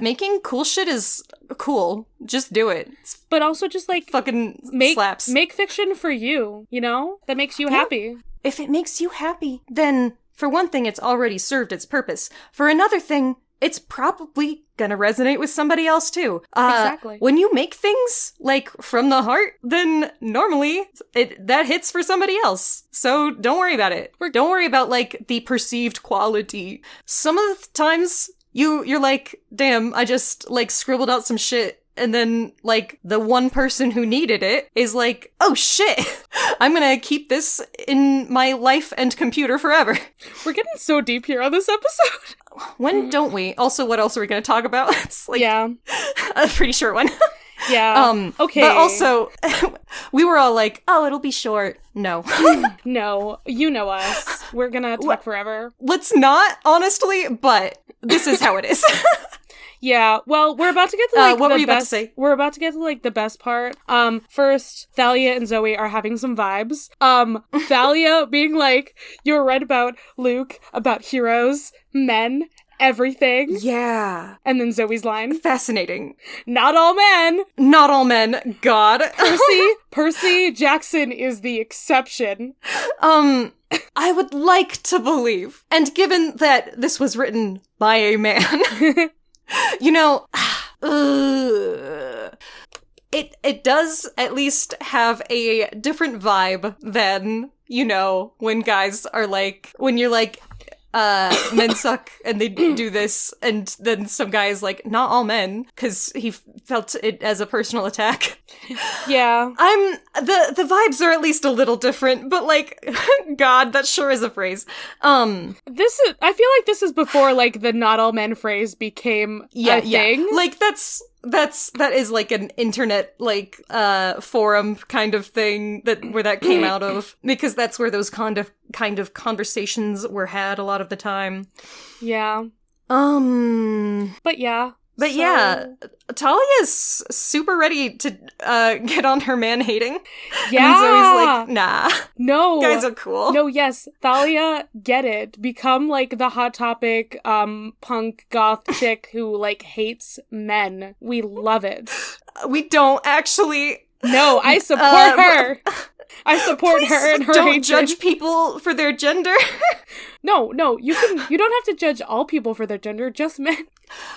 Making cool shit is cool. Just do it. But also just, like, fucking slaps. Make fiction for you, you know? That makes you happy. If it makes you happy, then for one thing, it's already served its purpose. For another thing, it's probably gonna resonate with somebody else too. Exactly. When you make things, like, from the heart, then normally that hits for somebody else. So don't worry about it. Don't worry about, like, the perceived quality. Some of the times you're like, damn, I just, like, scribbled out some shit. And then, like, the one person who needed it is like, oh shit, I'm gonna keep this in my life and computer forever. We're getting so deep here on this episode. when don't we? Also, what else are we going to talk about? It's like Yeah. a pretty short one. Yeah. Okay. But also, we were all like, oh, it'll be short. No. No, you know us. We're gonna talk forever. Let's not, honestly, but this is how it is. Yeah, well, we're about to get to like what the were you about to best. say? We're about to get to like the best part. First, Thalia and Zoe are having some vibes. Thalia being like, "You're right about Luke, about heroes, men, everything." Yeah. And then Zoe's line, Fascinating. "Not all men. Not all men. God. Percy Jackson is the exception." I would like to believe, and given that this was written by a man, you know, it does at least have a different vibe than, you know, when guys are like, when you're like, men suck and they do this, and then some guy is like, not all men, because he felt it as a personal attack. Yeah. The vibes are at least a little different, but like, God, that sure is a phrase. I feel like this is before like the "not all men" phrase became a thing. Like that is like an internet like forum kind of thing where that came out of, because that's where those kind of conversations were had a lot of the time. Yeah. But yeah. But yeah, Talia's super ready to get on her man hating. Yeah. And Zoe's like, nah. No. Guys are cool. No, yes. Thalia, get it. Become like the Hot Topic punk goth chick who like hates men. We love it. We don't actually. No, I support her. I support Please her and her don't hatred. judge people for their gender. No, you don't have to judge all people for their gender, just men.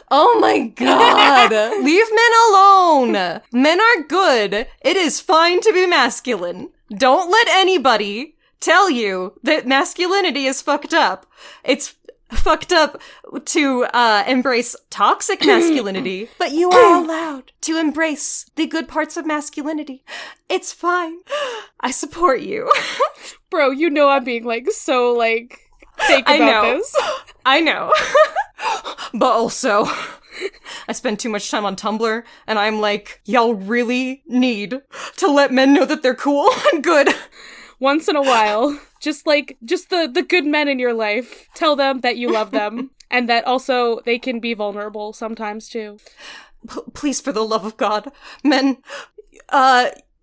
Oh my god. Leave men alone. Men are good. It is fine to be masculine. Don't let anybody tell you that masculinity is fucked up. It's fucked up to embrace toxic masculinity, but you are allowed to embrace the good parts of masculinity. It's fine. I support you. Bro, you know I'm being like so like fake about this. I know. But also, I spend too much time on Tumblr, and I'm like, y'all really need to let men know that they're cool and good. Once in a while. Just the good men in your life. Tell them that you love them. And that also they can be vulnerable sometimes too. Please, for the love of God. Men,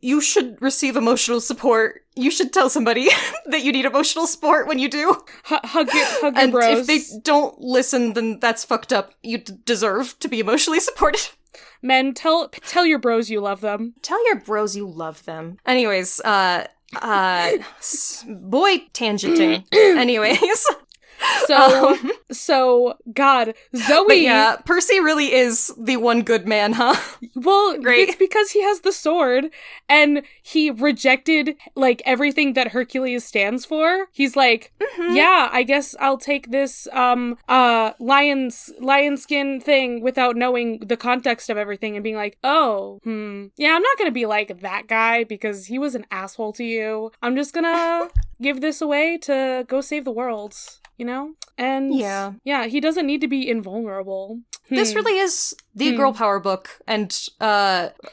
you should receive emotional support. You should tell somebody that you need emotional support when you do. Hug your and bros. If they don't listen, then that's fucked up. You deserve to be emotionally supported. Men, tell your bros you love them. Tell your bros you love them. Anyways, boy tangenting. Anyways. So, God, Zoe. But yeah, Percy really is the one good man, huh? Well, Great. It's because he has the sword, and he rejected, like, everything that Hercules stands for. He's like, yeah, I guess I'll take this, lion skin thing without knowing the context of everything and being like, yeah, I'm not gonna be like that guy because he was an asshole to you. I'm just gonna give this away to go save the world. You know? And yeah, he doesn't need to be invulnerable. This really is the girl power book, and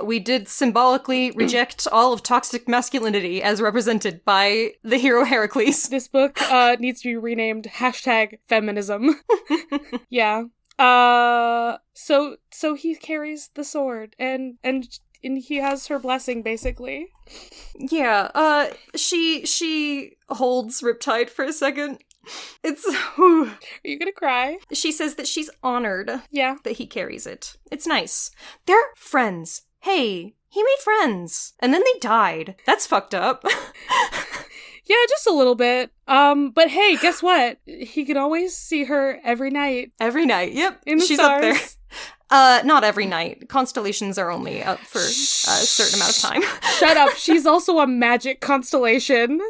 we did symbolically reject all of toxic masculinity as represented by the hero Heracles. This book needs to be renamed #feminism. Yeah. So he carries the sword and he has her blessing, basically. Yeah, she holds Riptide for a second. It's... Are you gonna cry? She says that she's honored that he carries it. It's nice. They're friends. Hey, he made friends. And then they died. That's fucked up. Yeah, just a little bit. But hey, guess what? He can always see her every night. Every night, yep. In the She's stars. up there. Not every night. Constellations are only up for a certain amount of time. Shut up. She's also a magic constellation.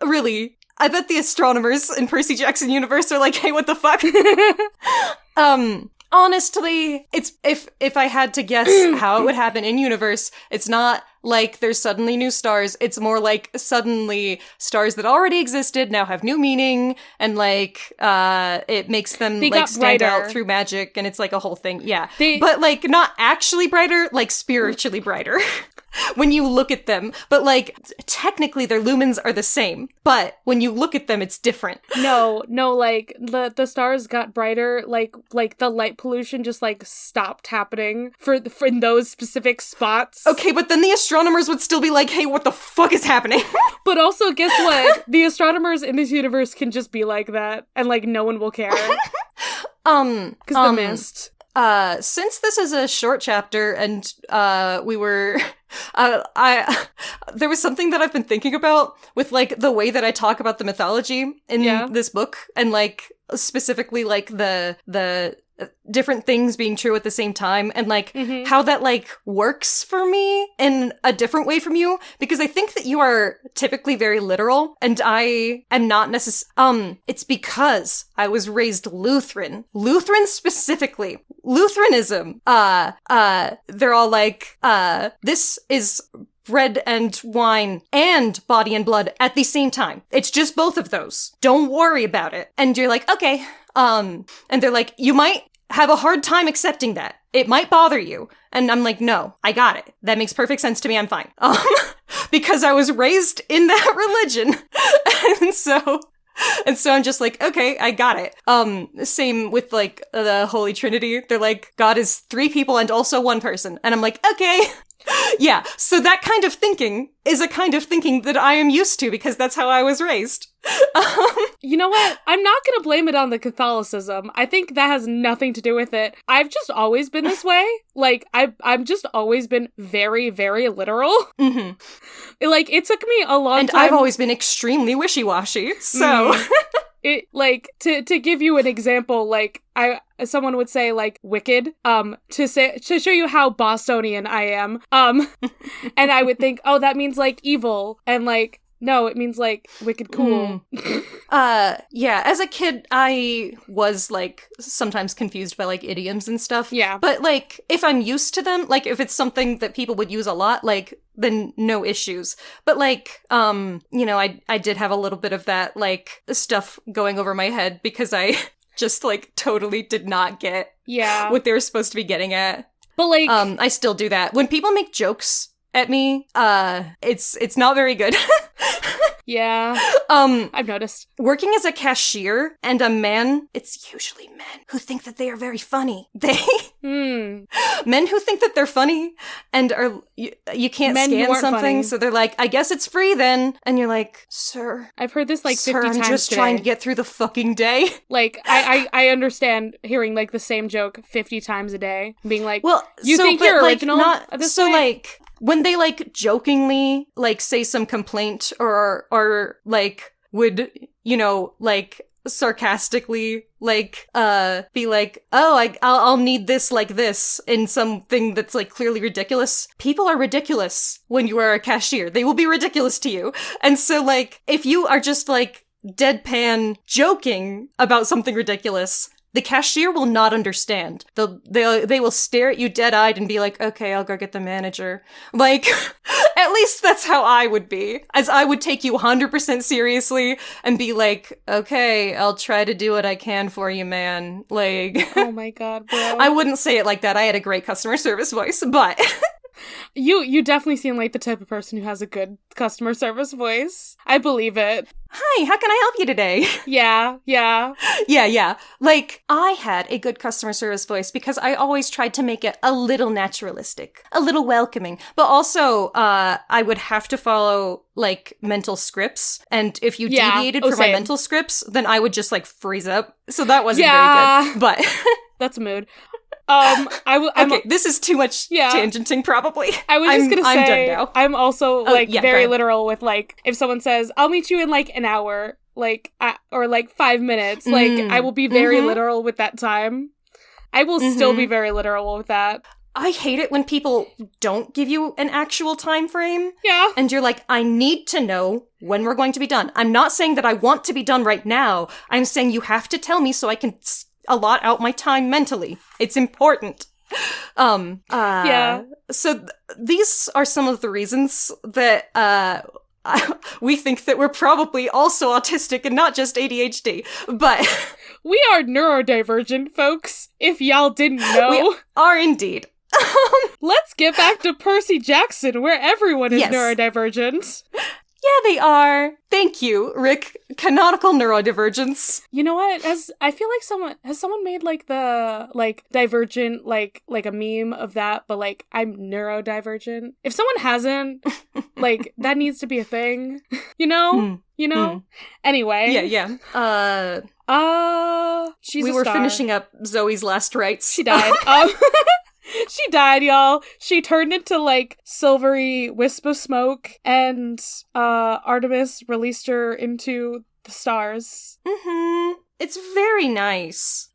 Really? I bet the astronomers in Percy Jackson universe are like, hey, what the fuck? Honestly, it's if I had to guess how it would happen in universe, it's not like there's suddenly new stars. It's more like suddenly stars that already existed now have new meaning, and like it makes them They like got stand brighter. out through magic, and it's like a whole thing. Yeah. They- But like not actually brighter, like spiritually brighter. When you look at them. But like technically their lumens are the same. But when you look at them, it's different. No, like the stars got brighter, like the light pollution just like stopped happening for in those specific spots. Okay, but then the astronomers would still be like, hey, what the fuck is happening? But also, guess what? The astronomers in this universe can just be like that, and like no one will care because they're missed. Since this is a short chapter and we were there was something that I've been thinking about with like the way that I talk about the mythology in this book, and like specifically like the different things being true at the same time, and like how that like works for me in a different way from you, because I think that you are typically very literal and I am not necessarily. It's because I was raised Lutheran specifically. Lutheranism, they're all like, this is bread and wine and body and blood at the same time. It's just both of those. Don't worry about it. And you're like, okay. And they're like, you might have a hard time accepting that. It might bother you. And I'm like, no, I got it. That makes perfect sense to me. I'm fine. Because I was raised in that religion. And so I'm just like, okay, I got it. Same with like the Holy Trinity. They're like, God is 3 people and also 1 person. And I'm like, okay. Yeah. So that kind of thinking is a kind of thinking that I am used to because that's how I was raised. You know what? I'm not gonna blame it on the Catholicism. I think that has nothing to do with it. I've just always been this way. Like, I've just always been very, very literal. Mm-hmm. Like, it took me a long time. And I've always been extremely wishy-washy, so... It, like, to give you an example, like, someone would say, like, wicked, to show you how Bostonian I am, and I would think, oh, that means, like, evil, and, like, no, it means, like, wicked cool. Yeah, as a kid, I was, like, sometimes confused by, like, idioms and stuff. Yeah. But, like, if I'm used to them, like, if it's something that people would use a lot, like, then no issues. But, like, you know, I did have a little bit of that, like, stuff going over my head because I just, like, totally did not get what they were supposed to be getting at. But, like... I still do that. When people make jokes at me, it's not very good. Yeah. I've noticed. Working as a cashier and a man, it's usually men who think that they are very funny. Men who think that they're funny and are, you can't Men who scan aren't something, funny. so they're like, I guess it's free then. And you're like, sir. I've heard this like 50 sir, times I'm just today. trying to get through the fucking day. Like, I understand hearing like the same joke 50 times a day, being like, Well, you think but, you're like, original not, at this so point? like, when they like jokingly like say some complaint or like would, you know, like sarcastically like be like, oh, I'll need this like this in something that's like clearly ridiculous. People are ridiculous when you are a cashier. They will be ridiculous to you. And so like if you are just like deadpan joking about something ridiculous, the cashier will not understand. They will stare at you dead-eyed and be like, okay, I'll go get the manager. Like, at least that's how I would be. As I would take you 100% seriously and be like, okay, I'll try to do what I can for you, man. Like... Oh my god, bro. I wouldn't say it like that. I had a great customer service voice, but... You definitely seem like the type of person who has a good customer service voice. I believe it. Hi, how can I help you today? Yeah. Yeah. Like, I had a good customer service voice because I always tried to make it a little naturalistic, a little welcoming. But also, I would have to follow, like, mental scripts. And if you deviated from my mental scripts, then I would just, like, freeze up. So that wasn't very good. But... That's a mood. This is too much tangenting, probably. I was just gonna say, I'm done now. I'm also, very literal with, like, if someone says, I'll meet you in, like, an hour, like, or, like, 5 minutes, like, I will be very literal with that time. I will still be very literal with that. I hate it when people don't give you an actual time frame. Yeah. And you're like, I need to know when we're going to be done. I'm not saying that I want to be done right now. I'm saying you have to tell me so I can allot out my time mentally. It's important. Yeah. So these are some of the reasons that we think that we're probably also autistic and not just ADHD. But We are neurodivergent, folks, if y'all didn't know. we are indeed. Let's get back to Percy Jackson, where everyone is Yes. neurodivergent. Yeah, they are. Thank you, Rick. Canonical neurodivergence. You know what? I feel like someone made like the divergent like a meme of that, but like I'm neurodivergent. If someone hasn't, like that needs to be a thing. You know? Anyway. Yeah. She's we a were star. finishing up Zoe's last rites. She died. She died, y'all. She turned into, like, silvery wisp of smoke, and Artemis released her into the stars. Mm-hmm. It's very nice.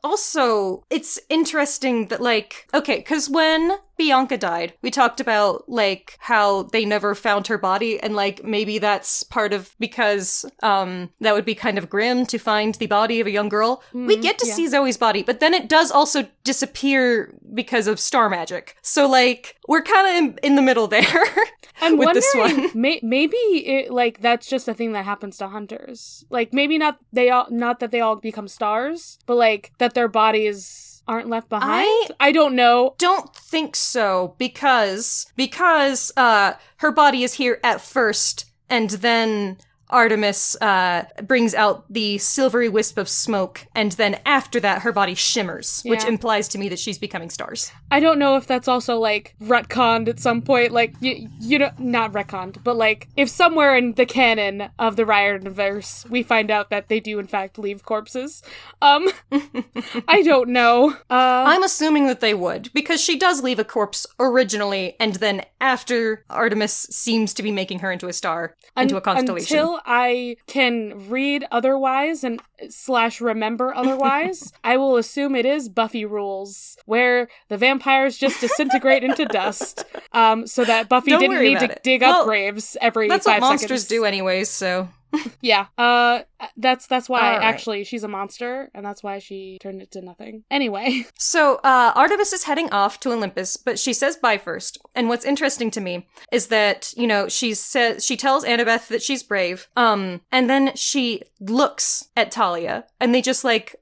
Also, it's interesting that, like, okay, because when Bianca died, we talked about, like, how they never found her body, and, like, maybe that's part of because, that would be kind of grim to find the body of a young girl. We get to see Zoe's body, but then it does also disappear because of star magic. So, like, we're kind of in the middle there. I'm with wondering, this one. maybe it, like, that's just a thing that happens to hunters. Like, maybe not that they all become stars, but, like, that their bodies aren't left behind? I don't know. Don't think so, because her body is here at first, and then Artemis brings out the silvery wisp of smoke, and then after that her body shimmers, which Yeah. implies to me that she's becoming stars. I don't know if that's also, like, retconned at some point, like, you know, not retconned, but, like, if somewhere in the canon of the Riordanverse we find out that they do, in fact, leave corpses. I don't know. I'm assuming that they would, because she does leave a corpse originally, and then after Artemis seems to be making her into a star, into a constellation. Until I can read otherwise and / remember otherwise, I will assume it is Buffy rules, where the vampires just disintegrate into dust, so that Buffy Don't didn't worry need about to it. dig Well, up graves every 5 That's seconds. what monsters do anyways, so... Yeah. That's why All right. actually she's a monster, and that's why she turned into nothing. Anyway. So, Artemis is heading off to Olympus, but she says bye first. And what's interesting to me is that, you know, she tells Annabeth that she's brave, and then she looks at Talia, and they just, like,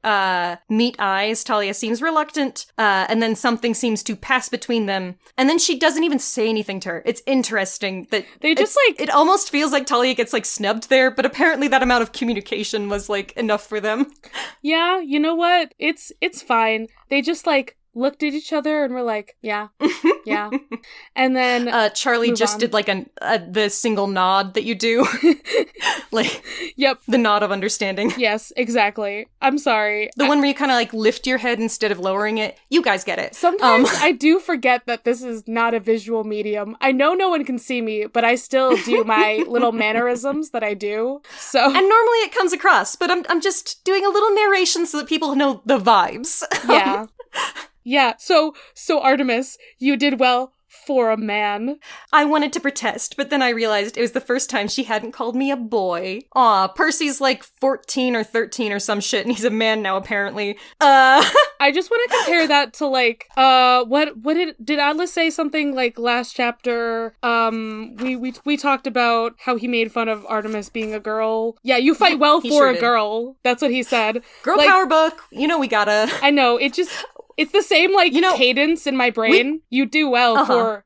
meet eyes. Talia seems reluctant, and then something seems to pass between them, and then she doesn't even say anything to her. It's interesting that They just, like... it almost feels like Talia gets, like, snubbed there, but apparently that amount of communication was, like, enough for them. Yeah, you know what? It's fine. They just, like, looked at each other and were like, yeah, yeah. And then Charlie move just on. did, like, the single nod that you do. Like, Yep. the nod of understanding. Yes, exactly. I'm sorry. The one where you kind of, like, lift your head instead of lowering it. You guys get it. Sometimes I do forget that this is not a visual medium. I know no one can see me, but I still do my little mannerisms that I do. So And normally it comes across, but I'm just doing a little narration so that people know the vibes. yeah. Yeah. So Artemis, you did well for a man. I wanted to protest, but then I realized it was the first time she hadn't called me a boy. Aw, Percy's like 14 or 13 or some shit, and he's a man now, apparently. I just want to compare that to, like, what did Atlas say something like last chapter? We talked about how he made fun of Artemis being a girl. Yeah, you fight well He for sure a did. girl. That's what he said. Girl Like, power book, you know we gotta. I know, it's the same, like, You know, cadence in my brain. You do well for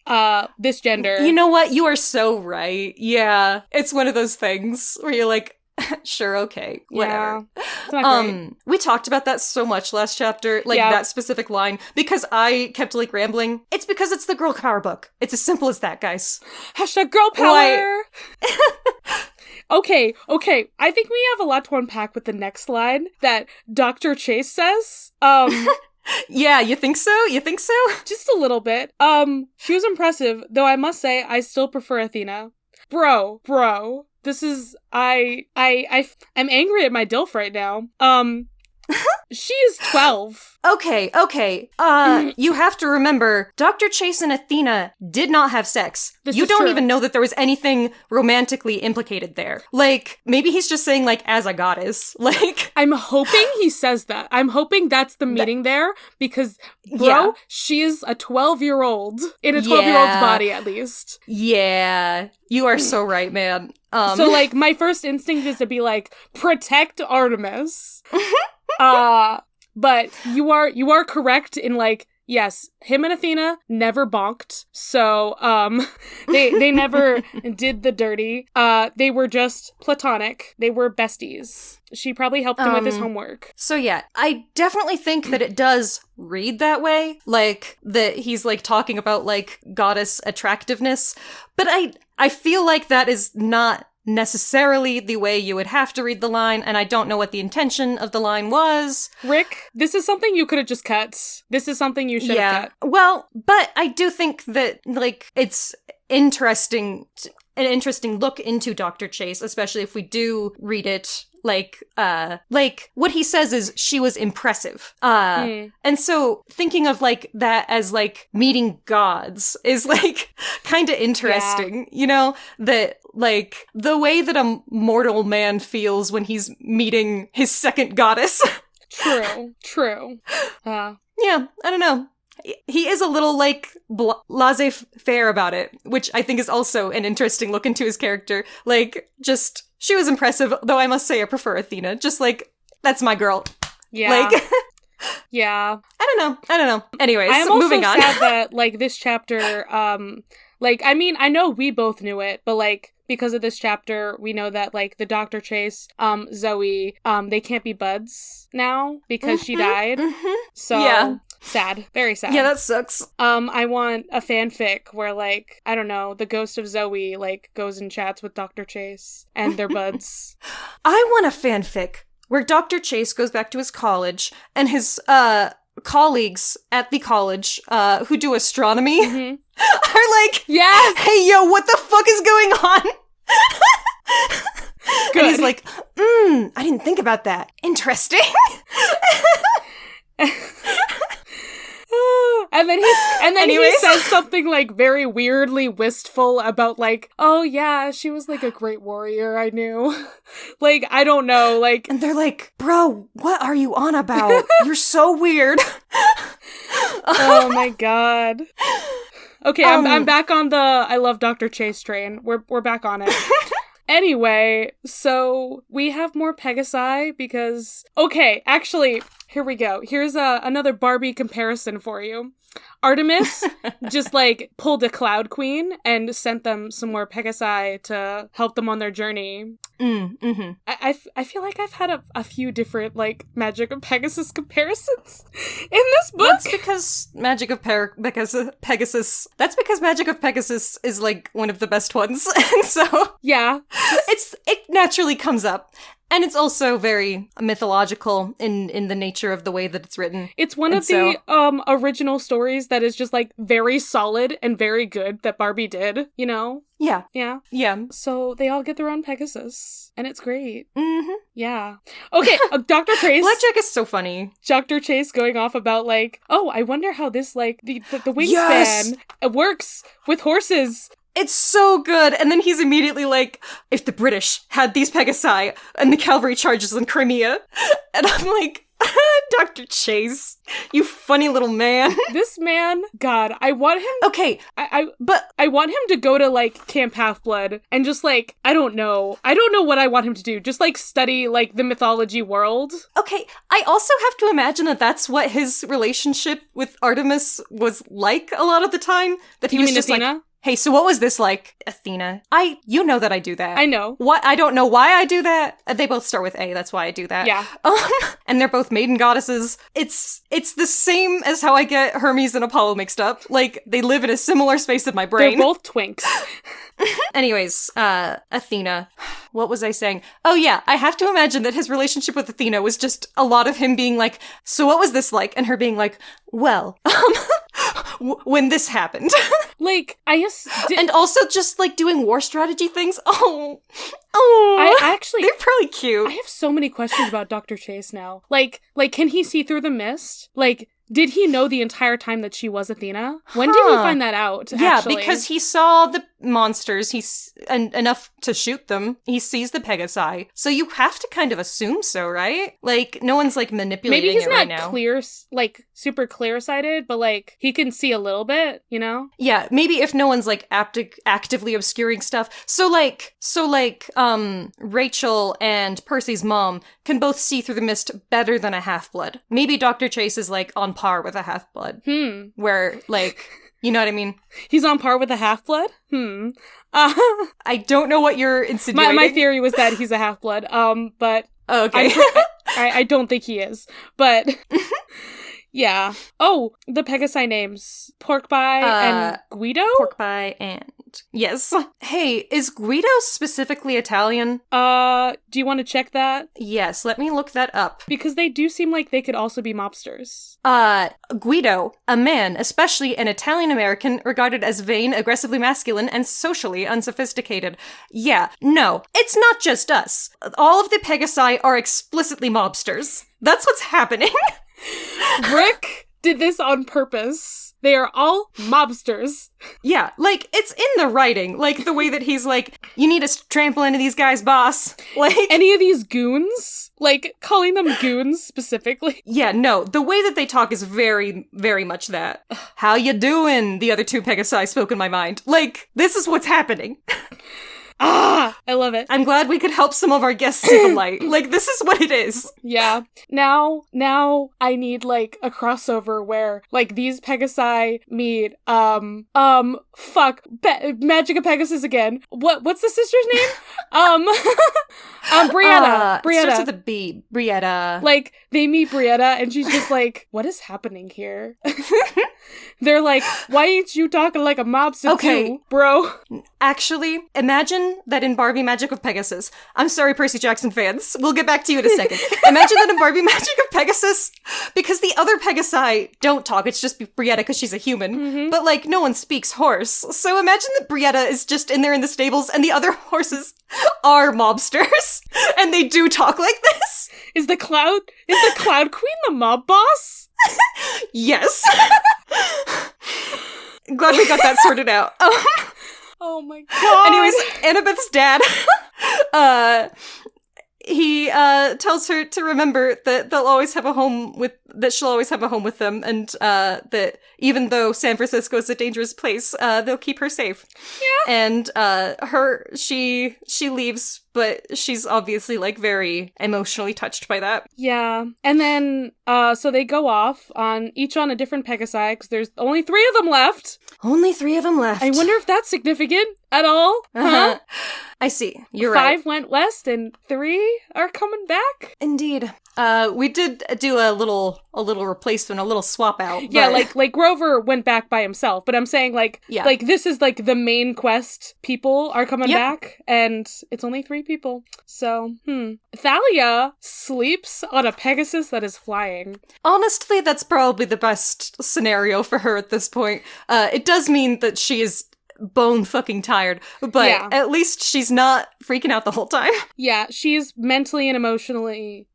this gender. You know what? You are so right. Yeah. It's one of those things where you're like, sure, okay, whatever. Yeah. It's not great. We talked about that so much last chapter, like Yeah. that specific line, because I kept like rambling. It's because it's the girl power book. It's as simple as that, guys. Hashtag girl power! Okay. I think we have a lot to unpack with the next line that Dr. Chase says. Yeah, you think so? Just a little bit. She was impressive, though I must say I still prefer Athena. Bro. This is I'm angry at my DILF right now. She is 12. Okay. You have to remember, Dr. Chase and Athena did not have sex. This You is don't true. even know that there was anything romantically implicated there. Like, maybe he's just saying, like, as a goddess. Like, I'm hoping he says that. I'm hoping that's the meaning there, because, bro, Yeah. she is a 12-year-old in a 12-year-old's Yeah. body, at least. yeah, you are so right, man. So, like, my first instinct is to be like, protect Artemis. But you are correct in, like, yes, him and Athena never bonked. So, they never did the dirty. They were just platonic. They were besties. She probably helped him with his homework. So yeah, I definitely think that it does read that way. Like, that he's, like, talking about, like, goddess attractiveness. But I feel like that is not necessarily the way you would have to read the line, and I don't know what the intention of the line was. Rick, this is something you could have just cut. This is something you should have cut. Well, but I do think that, like, it's interesting, an interesting look into Dr. Chase, especially if we do read it like what he says is she was impressive. And so thinking of, like, that as, like, meeting gods is, like, kind of interesting, you know, that, like, the way that a mortal man feels when he's meeting his second goddess. True. Yeah, I don't know. He is a little, like, laissez-faire about it, which I think is also an interesting look into his character. Like, just, she was impressive, though I must say I prefer Athena. Just, like, that's my girl. Yeah. Like, yeah. I don't know. Anyways, I am also moving on. sad that, like, this chapter, like, I mean, I know we both knew it, but, like, because of this chapter, we know that, like, the Dr. Chase, Zoe, they can't be buds now because she died. So, yeah. Sad. Very sad. Yeah, that sucks. I want a fanfic where, like, I don't know, the ghost of Zoe, like, goes and chats with Dr. Chase and they're buds. I want a fanfic where Dr. Chase goes back to his college and his, colleagues at the college, who do astronomy are like, Yes! Hey, yo, what the fuck is going on? Good. And he's like, I didn't think about that. Interesting. And then he Anyways. says something, like, very weirdly wistful about, like, oh yeah, she was, like, a great warrior I knew. Like, I don't know, like. And they're like, bro, what are you on about? You're so weird. Oh my god. Okay, I'm back on the I love Dr. Chase train. We're back on it. Anyway, so we have more Pegasi because, okay, actually, here we go. Here's another Barbie comparison for you. Artemis just, like, pulled a Cloud Queen and sent them some more Pegasi to help them on their journey. I feel like I've had a few different, like, Magic of Pegasus comparisons in this book. That's because Magic of Pegasus. That's because Magic of Pegasus is, like, one of the best ones, and so Yeah. it naturally comes up. And it's also very mythological in the nature of the way that it's written. It's one of the original stories that is just, like, very solid and very good that Barbie did, you know? Yeah. Yeah. Yeah. So they all get their own Pegasus, and it's great. Mm-hmm. Yeah. Okay, Dr. Chase. Blackjack is so funny. Dr. Chase going off about, like, oh, I wonder how this, like, the wingspan Yes! works with horses. It's so good. And then he's immediately like, if the British had these Pegasi and the cavalry charges in Crimea. And I'm like, Dr. Chase, you funny little man. This man, God, I want him. Okay, But I want him to go to, like, Camp Half-Blood and just, like, I don't know what I want him to do. Just, like, study, like, the mythology world. okay. I also have to imagine that that's what his relationship with Artemis was like a lot of the time. That he You was mean just Athena? like, hey, so what was this like, Athena? You know that I do that. I know. What? I don't know why I do that. They both start with A, that's why I do that. Yeah. And they're both maiden goddesses. It's the same as how I get Hermes and Apollo mixed up. Like, they live in a similar space in my brain. They're both twinks. Anyways, Athena. What was I saying? Oh yeah, I have to imagine that his relationship with Athena was just a lot of him being like, so what was this like? And her being like, well, when this happened. Like, And also just, like, doing war strategy things. Oh, Oh, I actually... they're probably cute. I have so many questions about Dr. Chase now. Like, can he see through the mist? Like, did he know the entire time that she was Athena? When did he find that out, Yeah, actually? because he saw the monsters, enough to shoot them. He sees the Pegasi. So you have to kind of assume so, right? Like, no one's, like, manipulating maybe he's it not right now. clear, like, super clear-sighted, but, like, he can see a little bit, you know? Yeah, maybe if no one's, like, actively obscuring stuff. So, Rachel and Percy's mom can both see through the mist better than a half-blood. Maybe Dr. Chase is, like, on par with a half-blood. Where, like, you know what I mean? He's on par with a half-blood? I don't know what you're insinuating. My theory was that he's a half-blood, but... Oh, okay. I don't think he is, but... Yeah. Oh, the Pegasi names. Porkpie and Guido? Porkpie and... Yes. Hey, is Guido specifically Italian? Do you want to check that? Yes, let me look that up. Because they do seem like they could also be mobsters. Guido, a man, especially an Italian-American, regarded as vain, aggressively masculine, and socially unsophisticated. Yeah, no, it's not just us. All of the Pegasi are explicitly mobsters. That's what's happening. Rick did this on purpose. They are all mobsters. Yeah, like, it's in the writing. Like, the way that he's like, you need to trample into these guys, boss. Like... Any of these goons? Like, calling them goons specifically? Yeah, no, the way that they talk is very, very much that. How you doing? The other two Pegasi spoke in my mind. Like, this is what's happening. I love it. I'm glad we could help some of our guests see the light. Like, this is what it is. Yeah. Now I need, like, a crossover where, like, these Pegasi meet, Magic of Pegasus again. What's the sister's name? Brietta. Brietta. Starts with a B. Brietta. Like, they meet Brietta, and she's just like, what is happening here? They're like, why ain't you talking like a mobster too, bro? Actually, imagine that in Barbie Magic of Pegasus, I'm sorry, Percy Jackson fans, we'll get back to you in a second. Imagine that in Barbie Magic of Pegasus, because the other Pegasi don't talk, it's just Brietta because she's a human, but like, no one speaks horse. So imagine that Brietta is just in there in the stables and the other horses are mobsters, and they do talk like this. Is the Cloud Queen the mob boss? Yes. Glad we got that sorted out. Oh my god. Anyways, Annabeth's dad, he tells her to remember that she'll always have a home with them, and that even though San Francisco is a dangerous place, they'll keep her safe. Yeah. And she leaves, but she's obviously like very emotionally touched by that. Yeah. And then so they go off each on a different Pegasi, because there's only 3 of them left. Only 3 of them left. I wonder if that's significant at all. Huh? I see. You're right. 5 went west and 3 are coming back. Indeed. We did do a little replacement, a little swap out. But... Yeah, like Grover went back by himself, but I'm saying like this is like the main quest people are coming back, and it's only 3 people. So, Thalia sleeps on a Pegasus that is flying. Honestly, that's probably the best scenario for her at this point. It does mean that she is bone fucking tired, but at least she's not freaking out the whole time. Yeah, she's mentally and emotionally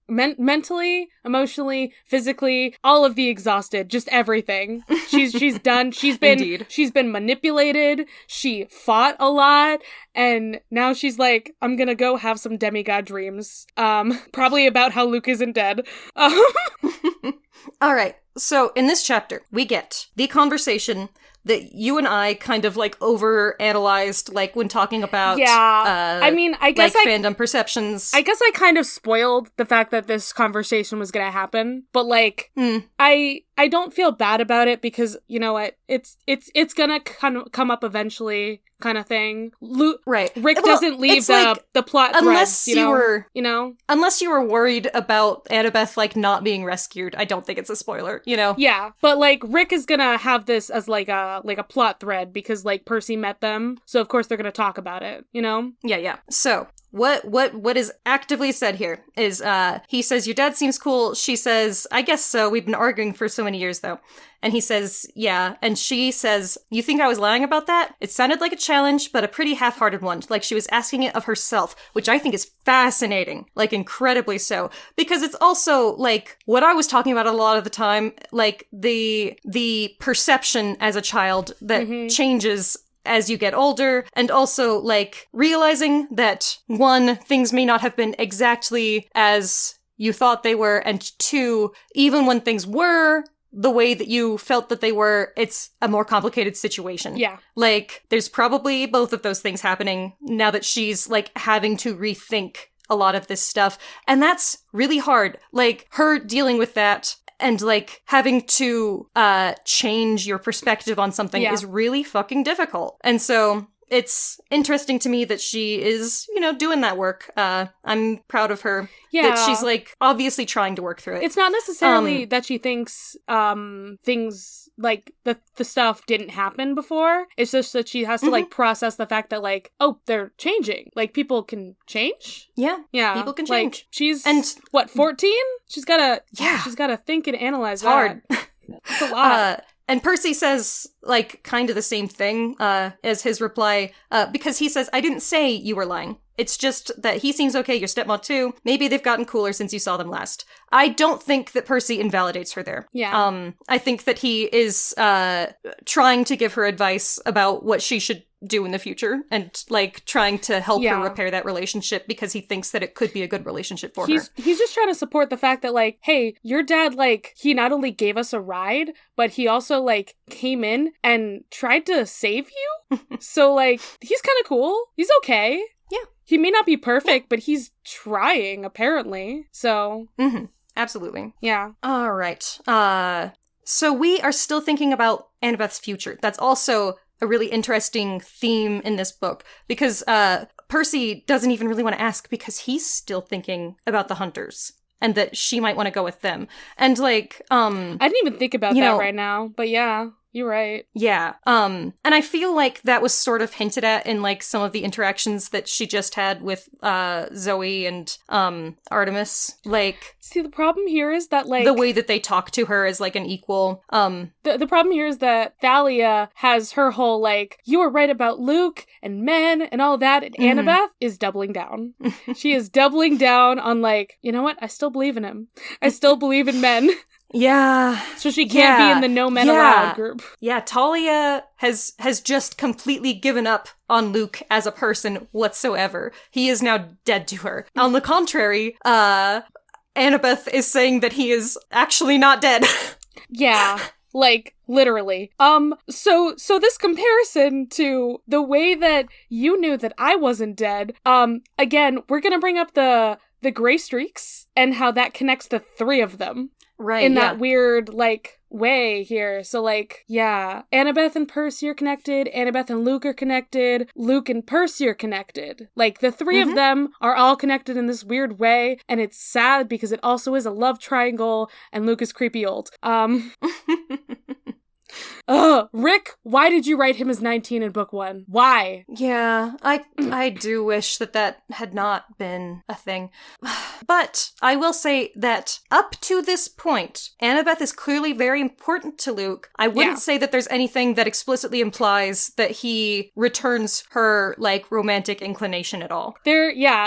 physically, all of the exhausted, just everything. She's done. She's been manipulated. She fought a lot, and now she's like, I'm gonna go have some demigod dreams. Probably about how Luke isn't dead. All right. So in this chapter, we get the conversation that you and I kind of like overanalyzed, like when talking about I mean, I guess like fandom perceptions. I guess I kind of spoiled the fact that this conversation was gonna happen, but like I don't feel bad about it, because you know what, it's gonna come up eventually, kind of thing. Right. Rick doesn't leave the plot unless threads, unless you were worried about Annabeth like not being rescued. I don't think it's a spoiler, you know. Yeah, but like Rick is gonna have this as like a plot thread, because like Percy met them, so of course they're gonna talk about it, you know. Yeah. So what is actively said here is, he says, your dad seems cool. She says, I guess so. We've been arguing for so many years, though. And he says, yeah. And she says, you think I was lying about that? It sounded like a challenge, but a pretty half-hearted one. Like she was asking it of herself, which I think is fascinating. Like, incredibly so. Because it's also, like, what I was talking about a lot of the time, like, the perception as a child that changes as you get older, and also, like, realizing that, one, things may not have been exactly as you thought they were, and two, even when things were the way that you felt that they were, it's a more complicated situation. Yeah. Like, there's probably both of those things happening now that she's, like, having to rethink a lot of this stuff. And that's really hard. Like, her dealing with that and, like, having to change your perspective on something is really fucking difficult. And so it's interesting to me that she is, you know, doing that work. I'm proud of her. Yeah. That she's, like, obviously trying to work through it. It's not necessarily that she thinks things, like, the stuff didn't happen before. It's just that she has to, like, process the fact that, like, oh, they're changing. Like, people can change? Yeah. People can change. Like, she's, and 14? She's gotta, she's gotta think and analyze it's hard. It's a lot. And Percy says, like, kind of the same thing as his reply, because he says, I didn't say you were lying. It's just that he seems okay, your stepmom too. Maybe they've gotten cooler since you saw them last. I don't think that Percy invalidates her there. Yeah. I think that he is trying to give her advice about what she should do in the future and, like, trying to help her repair that relationship because he thinks that it could be a good relationship for her. He's just trying to support the fact that, like, hey, your dad, like, he not only gave us a ride, but he also, like, came in and tried to save you. So, like, he's kind of cool. He's okay. Yeah. He may not be perfect, but he's trying, apparently. So. Absolutely. Yeah. All right. So we are still thinking about Annabeth's future. That's also a really interesting theme in this book because Percy doesn't even really want to ask because he's still thinking about the hunters and that she might want to go with them. And, like, I didn't even think about that right now, but yeah. You're right. Yeah. And I feel like that was sort of hinted at in, like, some of the interactions that she just had with Zoe and Artemis. Like, see, the problem here is that, like, the way that they talk to her as, like, an equal. The problem here is that Thalia has her whole, like, you were right about Luke and men and all that, and Annabeth is doubling down. She is doubling down on, like, you know what? I still believe in him. I still believe in men. Yeah. So she can't be in the no men allowed group. Yeah, Talia has just completely given up on Luke as a person whatsoever. He is now dead to her. On the contrary, Annabeth is saying that he is actually not dead. Yeah. Like, literally. So this comparison to the way that you knew that I wasn't dead, again, we're gonna bring up the gray streaks and how that connects the three of them. Right, in that weird, like, way here. So, like, yeah, Annabeth and Percy are connected, Annabeth and Luke are connected, Luke and Percy are connected. Like, the three of them are all connected in this weird way, and it's sad because it also is a love triangle, and Luke is creepy old. Rick, why did you write him as 19 in book 1? Why? Yeah, I do wish that had not been a thing. But I will say that up to this point, Annabeth is clearly very important to Luke. I wouldn't say that there's anything that explicitly implies that he returns her, like, romantic inclination at all.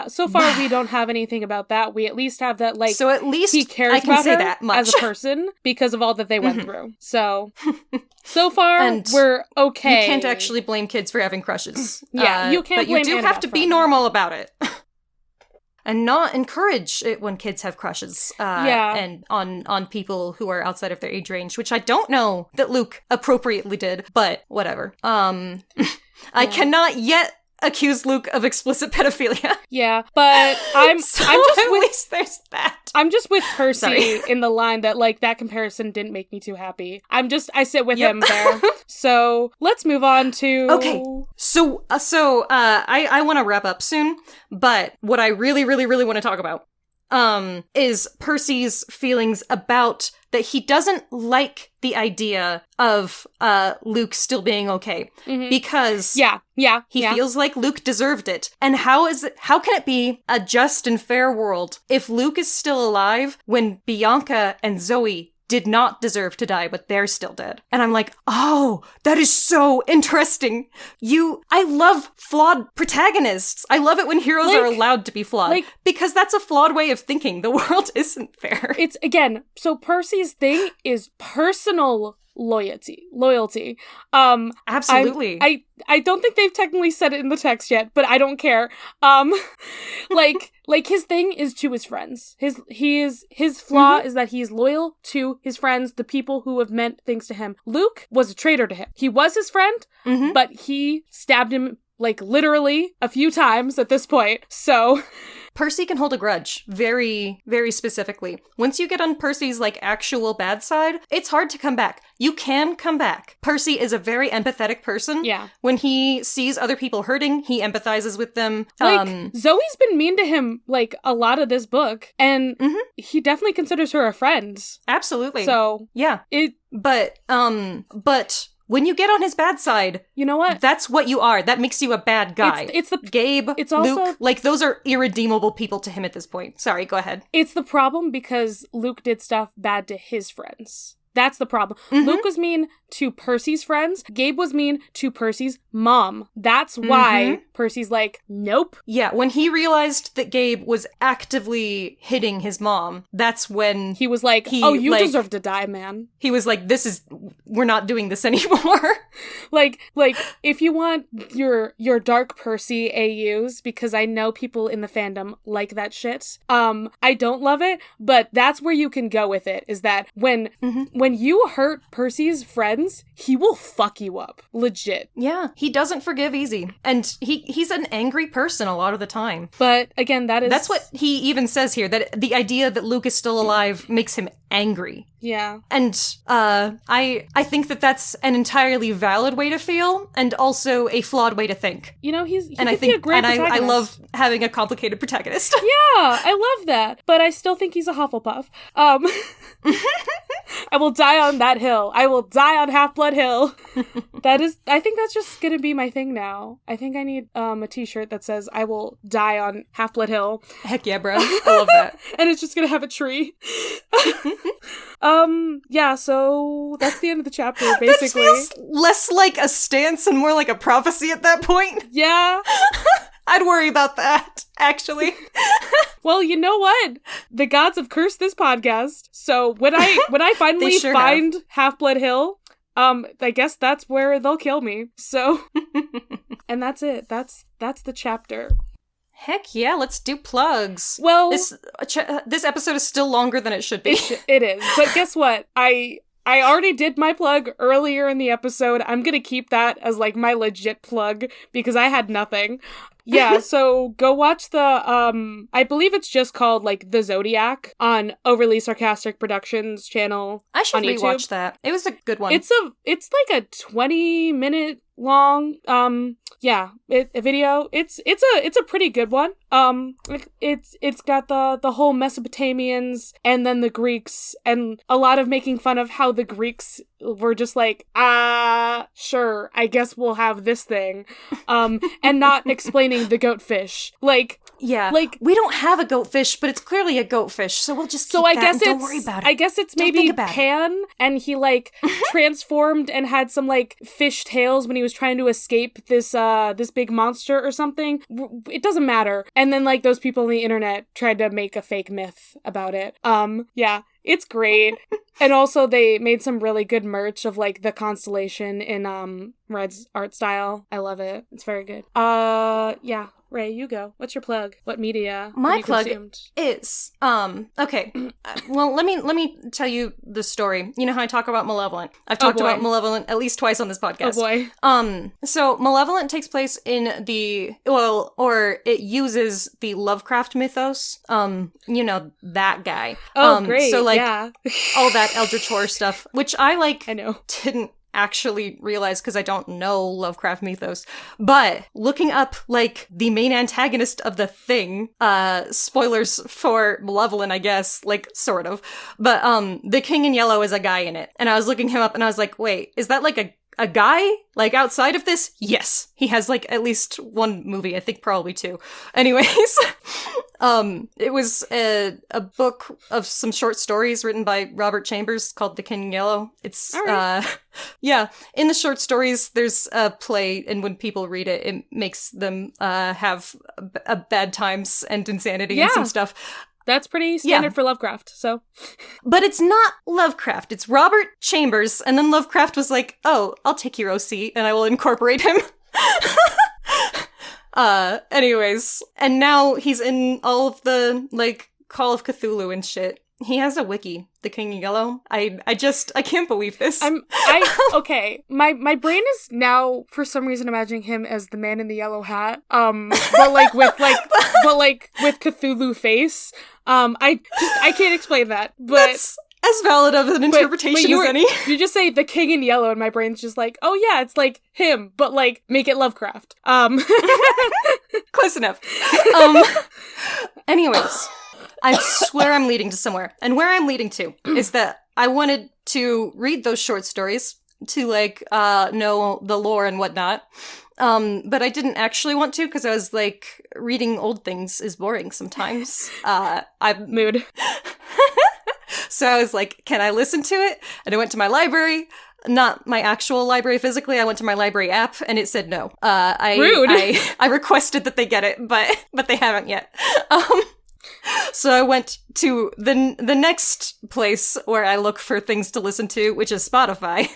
So far we don't have anything about that. We at least have that, like, so at least he cares I can about say her that much. as a person because of all that they went through. So far, we're okay. You can't actually blame kids for having crushes. Yeah, you can't blame But you do Annabeth have to be normal about it. And not encourage it when kids have crushes. And on people who are outside of their age range, which I don't know that Luke appropriately did, but whatever. I cannot yet accuse Luke of explicit pedophilia. Yeah, but I'm just at with, least there's that. I'm just with Percy in the line that, like, that comparison didn't make me too happy. I sit with him there. So let's move on to. Okay. So I want to wrap up soon, but what I really, really, really want to talk about is Percy's feelings about that he doesn't like the idea of Luke still being okay because he feels like Luke deserved it. And how can it be a just and fair world if Luke is still alive when Bianca and Zoe did not deserve to die, but they're still dead? And I'm like, oh, that is so interesting. I love flawed protagonists. I love it when heroes are allowed to be flawed. Because that's a flawed way of thinking. The world isn't fair. It's, again, so Percy's thing is personal loyalty. Absolutely. I don't think they've technically said it in the text yet, but I don't care. Like his thing is to his friends. His flaw is that he's loyal to his friends, the people who have meant things to him. Luke was a traitor to him. He was his friend, but he stabbed him like literally a few times at this point. So Percy can hold a grudge very, very specifically. Once you get on Percy's like actual bad side, it's hard to come back. You can come back. Percy is a very empathetic person. Yeah. When he sees other people hurting, he empathizes with them. Like, Zoe's been mean to him like a lot of this book, and he definitely considers her a friend. Absolutely. So yeah. But when you get on his bad side, you know what? That's what you are. That makes you a bad guy. It's the Gabe, it's also, Luke, like those are irredeemable people to him at this point. Sorry, go ahead. It's the problem because Luke did stuff bad to his friends. That's the problem. Luke was mean to Percy's friends. Gabe was mean to Percy's mom. That's why Percy's like, nope. Yeah, when he realized that Gabe was actively hitting his mom, that's when he was like, you deserve to die, man. He was like, we're not doing this anymore. like, if you want your dark Percy AUs, because I know people in the fandom like that shit, I don't love it, but that's where you can go with it, is that when you hurt Percy's friends, he will fuck you up. Legit. Yeah, he doesn't forgive easy. And he's an angry person a lot of the time. But again, that's what he even says here, that the idea that Luke is still alive makes him angry. Yeah. And I think that that's an entirely valid way to feel, and also a flawed way to think. You know, he and I think, be a great protagonist. I love having a complicated protagonist. Yeah, I love that. But I still think he's a Hufflepuff. I will die on that hill. I will die on Half-Blood Hill. I think that's just gonna be my thing now. I think I need a t-shirt that says I will die on Half-Blood Hill. Heck yeah, bro. I love that. And it's just gonna have a tree. Yeah, so that's the end of the chapter, basically. That feels less like a stance and more like a prophecy at that point. Yeah. I'd worry about that, actually. Well, you know what? The gods have cursed this podcast. So when I finally find Half-Blood Hill, I guess that's where they'll kill me. So, and that's it. That's the chapter. Heck yeah, let's do plugs. Well, this episode is still longer than it should be. It is. But guess what? I already did my plug earlier in the episode. I'm gonna keep that as like my legit plug because I had nothing. Yeah, so go watch the, I believe it's just called, like, The Zodiac on Overly Sarcastic Productions channel. I should on YouTube. rewatch that. It was a good one. It's like a 20-minute long, a video. It's a pretty good one. It's got the whole Mesopotamians and then the Greeks and a lot of making fun of how the Greeks were just like, sure, I guess we'll have this thing, and not explaining the goatfish. Like, yeah, like we don't have a goatfish, but it's clearly a goatfish, so we'll just keep that and don't worry about it. I guess it's maybe Pan, and he like transformed and had some like fish tails when he was trying to escape this big monster or something. It doesn't matter. And then like those people on the internet tried to make a fake myth about it. Yeah, it's great. And also they made some really good merch of like the constellation in Red's art style. I love it. It's very good. Yeah. Ray, you go. What's your plug? What media My have you plug consumed? is okay. Well, let me tell you the story. You know how I talk about Malevolent? I've talked about Malevolent at least twice on this podcast. Oh boy. So Malevolent takes place in or it uses the Lovecraft mythos. You know, that guy. Oh, great. So like yeah. all that Eldritch horror stuff, which I know. didn't actually realize because I don't know Lovecraft mythos, but looking up like the main antagonist of the Thing, spoilers for Malevolent, I guess, like sort of, but the King in Yellow is a guy in it, and I was looking him up and I was like, wait, is that like a guy? Like outside of this? Yes. He has like at least one movie, I think probably two. Anyways, it was a book of some short stories written by Robert Chambers called The King in Yellow. It's, yeah, in the short stories, there's a play, and when people read it, it makes them have bad times and insanity and some stuff. That's pretty standard for Lovecraft, so. But it's not Lovecraft. It's Robert Chambers, and then Lovecraft was like, oh, I'll take your OC, and I will incorporate him. Anyways. And now he's in all of the, like, Call of Cthulhu and shit. He has a wiki, The King in Yellow. I can't believe this. Okay. My brain is now, for some reason, imagining him as the man in the yellow hat. But with Cthulhu face. I can't explain that, but that's as valid of an interpretation as any. You just say The King in Yellow, and my brain's just like, oh yeah, it's like him, but like make it Lovecraft. Close enough. Anyways, I swear I'm leading to somewhere, and where I'm leading to is that I wanted to read those short stories to like know the lore and whatnot. But I didn't actually want to because I was like, reading old things is boring sometimes. Mood. So I was like, can I listen to it? And I went to my library, not my actual library physically. I went to my library app and it said no. Rude. I requested that they get it, but they haven't yet. So I went to the next place where I look for things to listen to, which is Spotify.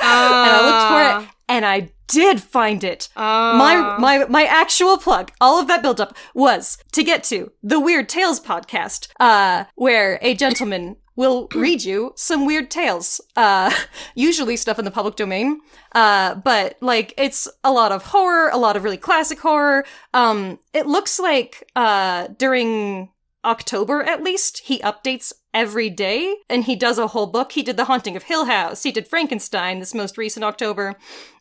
And I looked for it, and I did find it. My actual plug, all of that buildup, was to get to the Weird Tales podcast, where a gentleman will read you some weird tales, usually stuff in the public domain, but like it's a lot of horror, a lot of really classic horror. It looks like during October, at least, he updates every day, and he does a whole book. He did The Haunting of Hill House. He did Frankenstein this most recent October.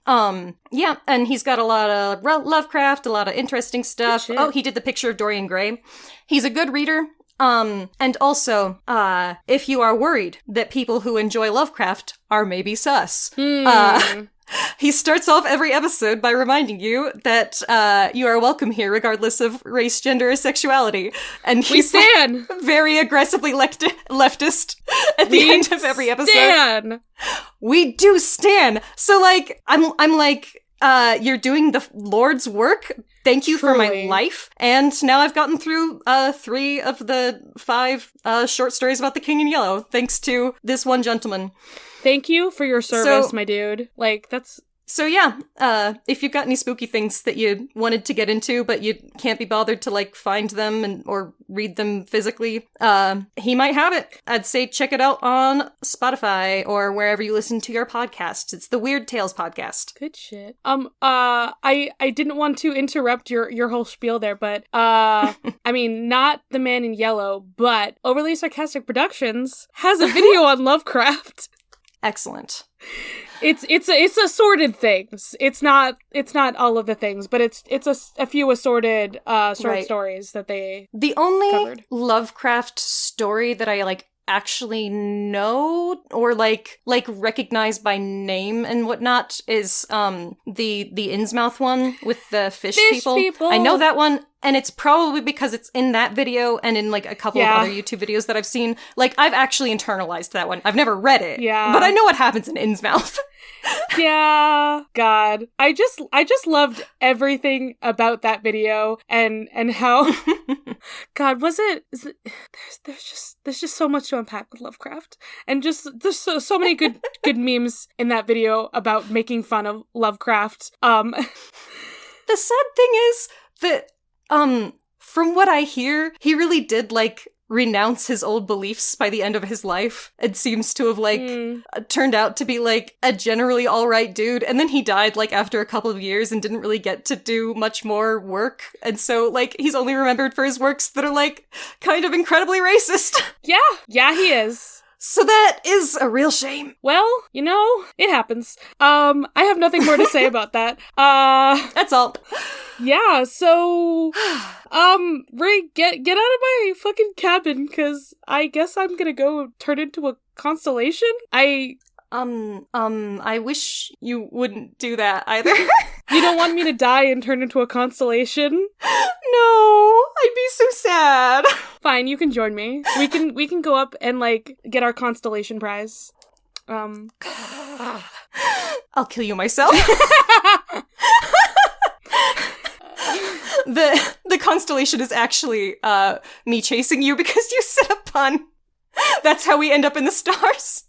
Yeah, and he's got a lot of Lovecraft, a lot of interesting stuff. Oh, he did The Picture of Dorian Gray. He's a good reader. And also, if you are worried that people who enjoy Lovecraft are maybe sus, he starts off every episode by reminding you that you are welcome here regardless of race, gender, or sexuality. And he's like, very aggressively leftist at the end of every episode. We do stan! So like, I'm like, you're doing the Lord's work. Thank you for my life. And now I've gotten through 3 of the 5 short stories about the King in Yellow, thanks to this one gentleman. Thank you for your service, my dude. Like, that's... So yeah, if you've got any spooky things that you wanted to get into, but you can't be bothered to, like, find them or read them physically, he might have it. I'd say check it out on Spotify or wherever you listen to your podcasts. It's the Weird Tales podcast. Good shit. I didn't want to interrupt your whole spiel there, but, I mean, not The Man in Yellow, but Overly Sarcastic Productions has a video on Lovecraft. Excellent. It's assorted things. It's not all of the things, but it's a few assorted short stories that they The only covered. Lovecraft story that I like actually know or like recognize by name and whatnot is the Innsmouth one with the fish people. I know that one. And it's probably because it's in that video and in, like, a couple of other YouTube videos that I've seen. Like, I've actually internalized that one. I've never read it. Yeah. But I know what happens in Innsmouth. Yeah. God. I just loved everything about that video and how... God, there's just so much to unpack with Lovecraft. And just, there's so many good memes in that video about making fun of Lovecraft. The sad thing is that... from what I hear, he really did, like, renounce his old beliefs by the end of his life. It seems to have, like, turned out to be, like, a generally alright dude. And then he died, like, after a couple of years and didn't really get to do much more work. And so, like, he's only remembered for his works that are, like, kind of incredibly racist. Yeah, he is. So that is a real shame. Well, it happens. I have nothing more to say about that. That's all. Yeah, so, Ray, get out of my fucking cabin, because I guess I'm gonna go turn into a constellation? I wish you wouldn't do that either. You don't want me to die and turn into a constellation? No, I'd be so sad. Fine, you can join me. We can go up and, get our constellation prize. I'll kill you myself. The constellation is actually me chasing you because you set a pun. That's how we end up in the stars.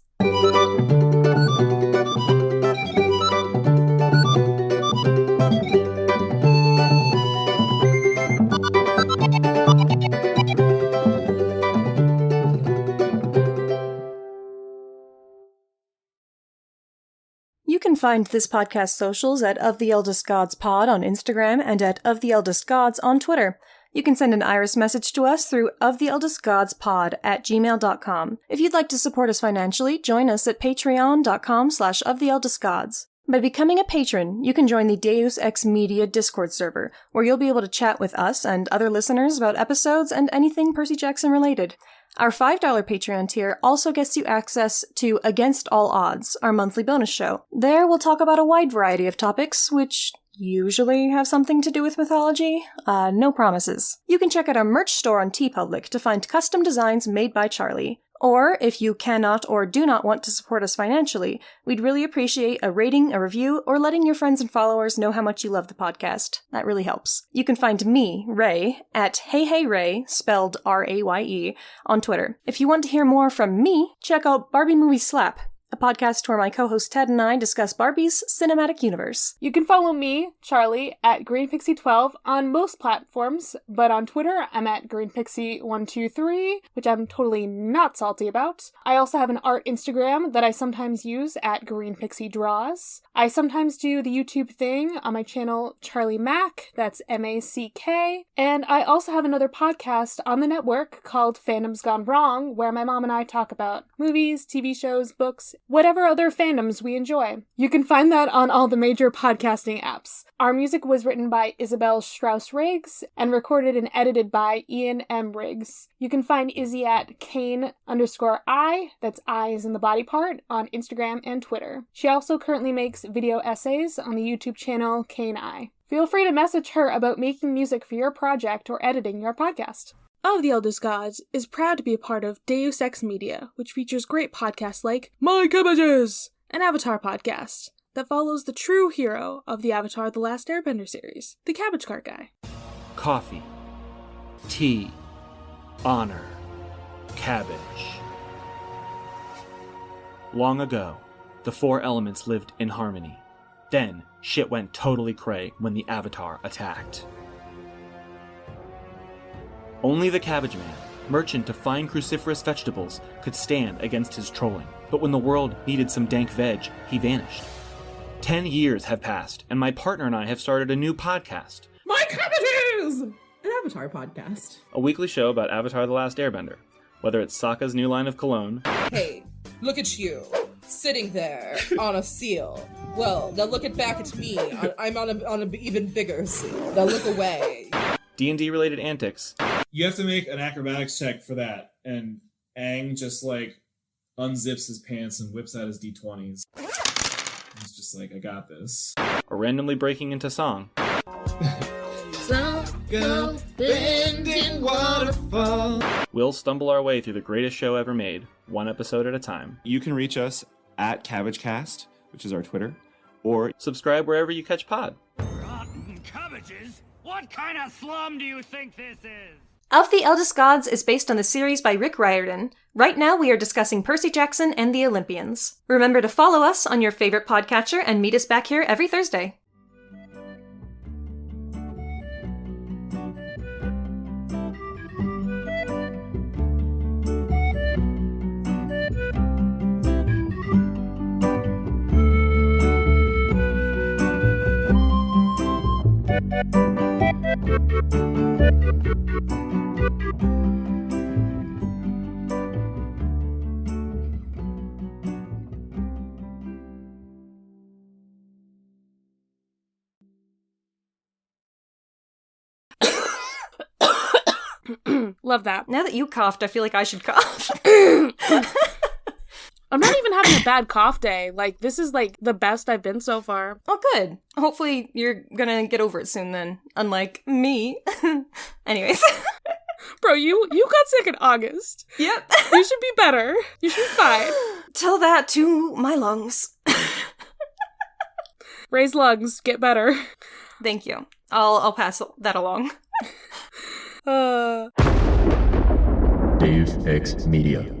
You can find this podcast socials at Of the Eldest Gods Pod on Instagram and at Of the Eldest Gods on Twitter. You can send an iris message to us through oftheeldestgodspod@gmail.com. If you'd like to support us financially, join us at patreon.com/oftheeldestgods. By becoming a patron, you can join the Deus Ex Media Discord server, where you'll be able to chat with us and other listeners about episodes and anything Percy Jackson related. Our $5 Patreon tier also gets you access to Against All Odds, our monthly bonus show. There, we'll talk about a wide variety of topics, which usually have something to do with mythology. No promises. You can check out our merch store on TeePublic to find custom designs made by Charlie. Or, if you cannot or do not want to support us financially, we'd really appreciate a rating, a review, or letting your friends and followers know how much you love the podcast. That really helps. You can find me, Ray, at HeyHeyRay, spelled R-A-Y-E, on Twitter. If you want to hear more from me, check out Barbie Movie Slap, a podcast where my co-host Ted and I discuss Barbie's cinematic universe. You can follow me, Charlie, at GreenPixie12 on most platforms, but on Twitter, I'm at GreenPixie123, which I'm totally not salty about. I also have an art Instagram that I sometimes use at GreenPixieDraws. I sometimes do the YouTube thing on my channel Charlie Mack, that's M-A-C-K, and I also have another podcast on the network called Fandoms Gone Wrong, where my mom and I talk about movies, TV shows, books, whatever other fandoms we enjoy. You can find that on all the major podcasting apps. Our music was written by Isabel Strauss-Riggs and recorded and edited by Ian M. Riggs. You can find Izzy at Kane_I, that's I as in the body part, on Instagram and Twitter. She also currently makes video essays on the YouTube channel Kane I. Feel free to message her about making music for your project or editing your podcast. Of the Eldest Gods is proud to be a part of Deus Ex Media, which features great podcasts like My Cabbages, an Avatar podcast that follows the true hero of the Avatar The Last Airbender series, the Cabbage Cart Guy. Coffee, tea, honor, cabbage. Long ago, the four elements lived in harmony. Then, shit went totally cray when the Avatar attacked. Only the Cabbage Man, merchant of fine cruciferous vegetables, could stand against his trolling. But when the world needed some dank veg, he vanished. 10 years have passed, and my partner and I have started a new podcast. My Cabbages! An Avatar podcast. A weekly show about Avatar The Last Airbender. Whether it's Sokka's new line of cologne. Hey, look at you, sitting there on a seal. Well, now look back at me. I'm on an even bigger seal. Now look away. D&D related antics. You have to make an acrobatics check for that, and Aang just unzips his pants and whips out his D20s. He's just like, I got this. Or randomly breaking into song. Go bending waterfall. We'll stumble our way through the greatest show ever made, one episode at a time. You can reach us at CabbageCast, which is our Twitter, or subscribe wherever you catch pod. Rotten cabbages? What kind of slum do you think this is? Of the Eldest Gods is based on the series by Rick Riordan. Right now we are discussing Percy Jackson and the Olympians. Remember to follow us on your favorite podcatcher and meet us back here every Thursday. Love that. Now that you coughed, I feel like I should cough. I'm not even having a bad cough day. Like, this is, like, the best I've been so far. Oh, good. Hopefully you're gonna get over it soon then, unlike me. Anyways. Bro, you got sick in August. Yep. You should be better. You should be fine. Tell that to my lungs. Raise lungs. Get better. Thank you. I'll pass that along. Dave X Media.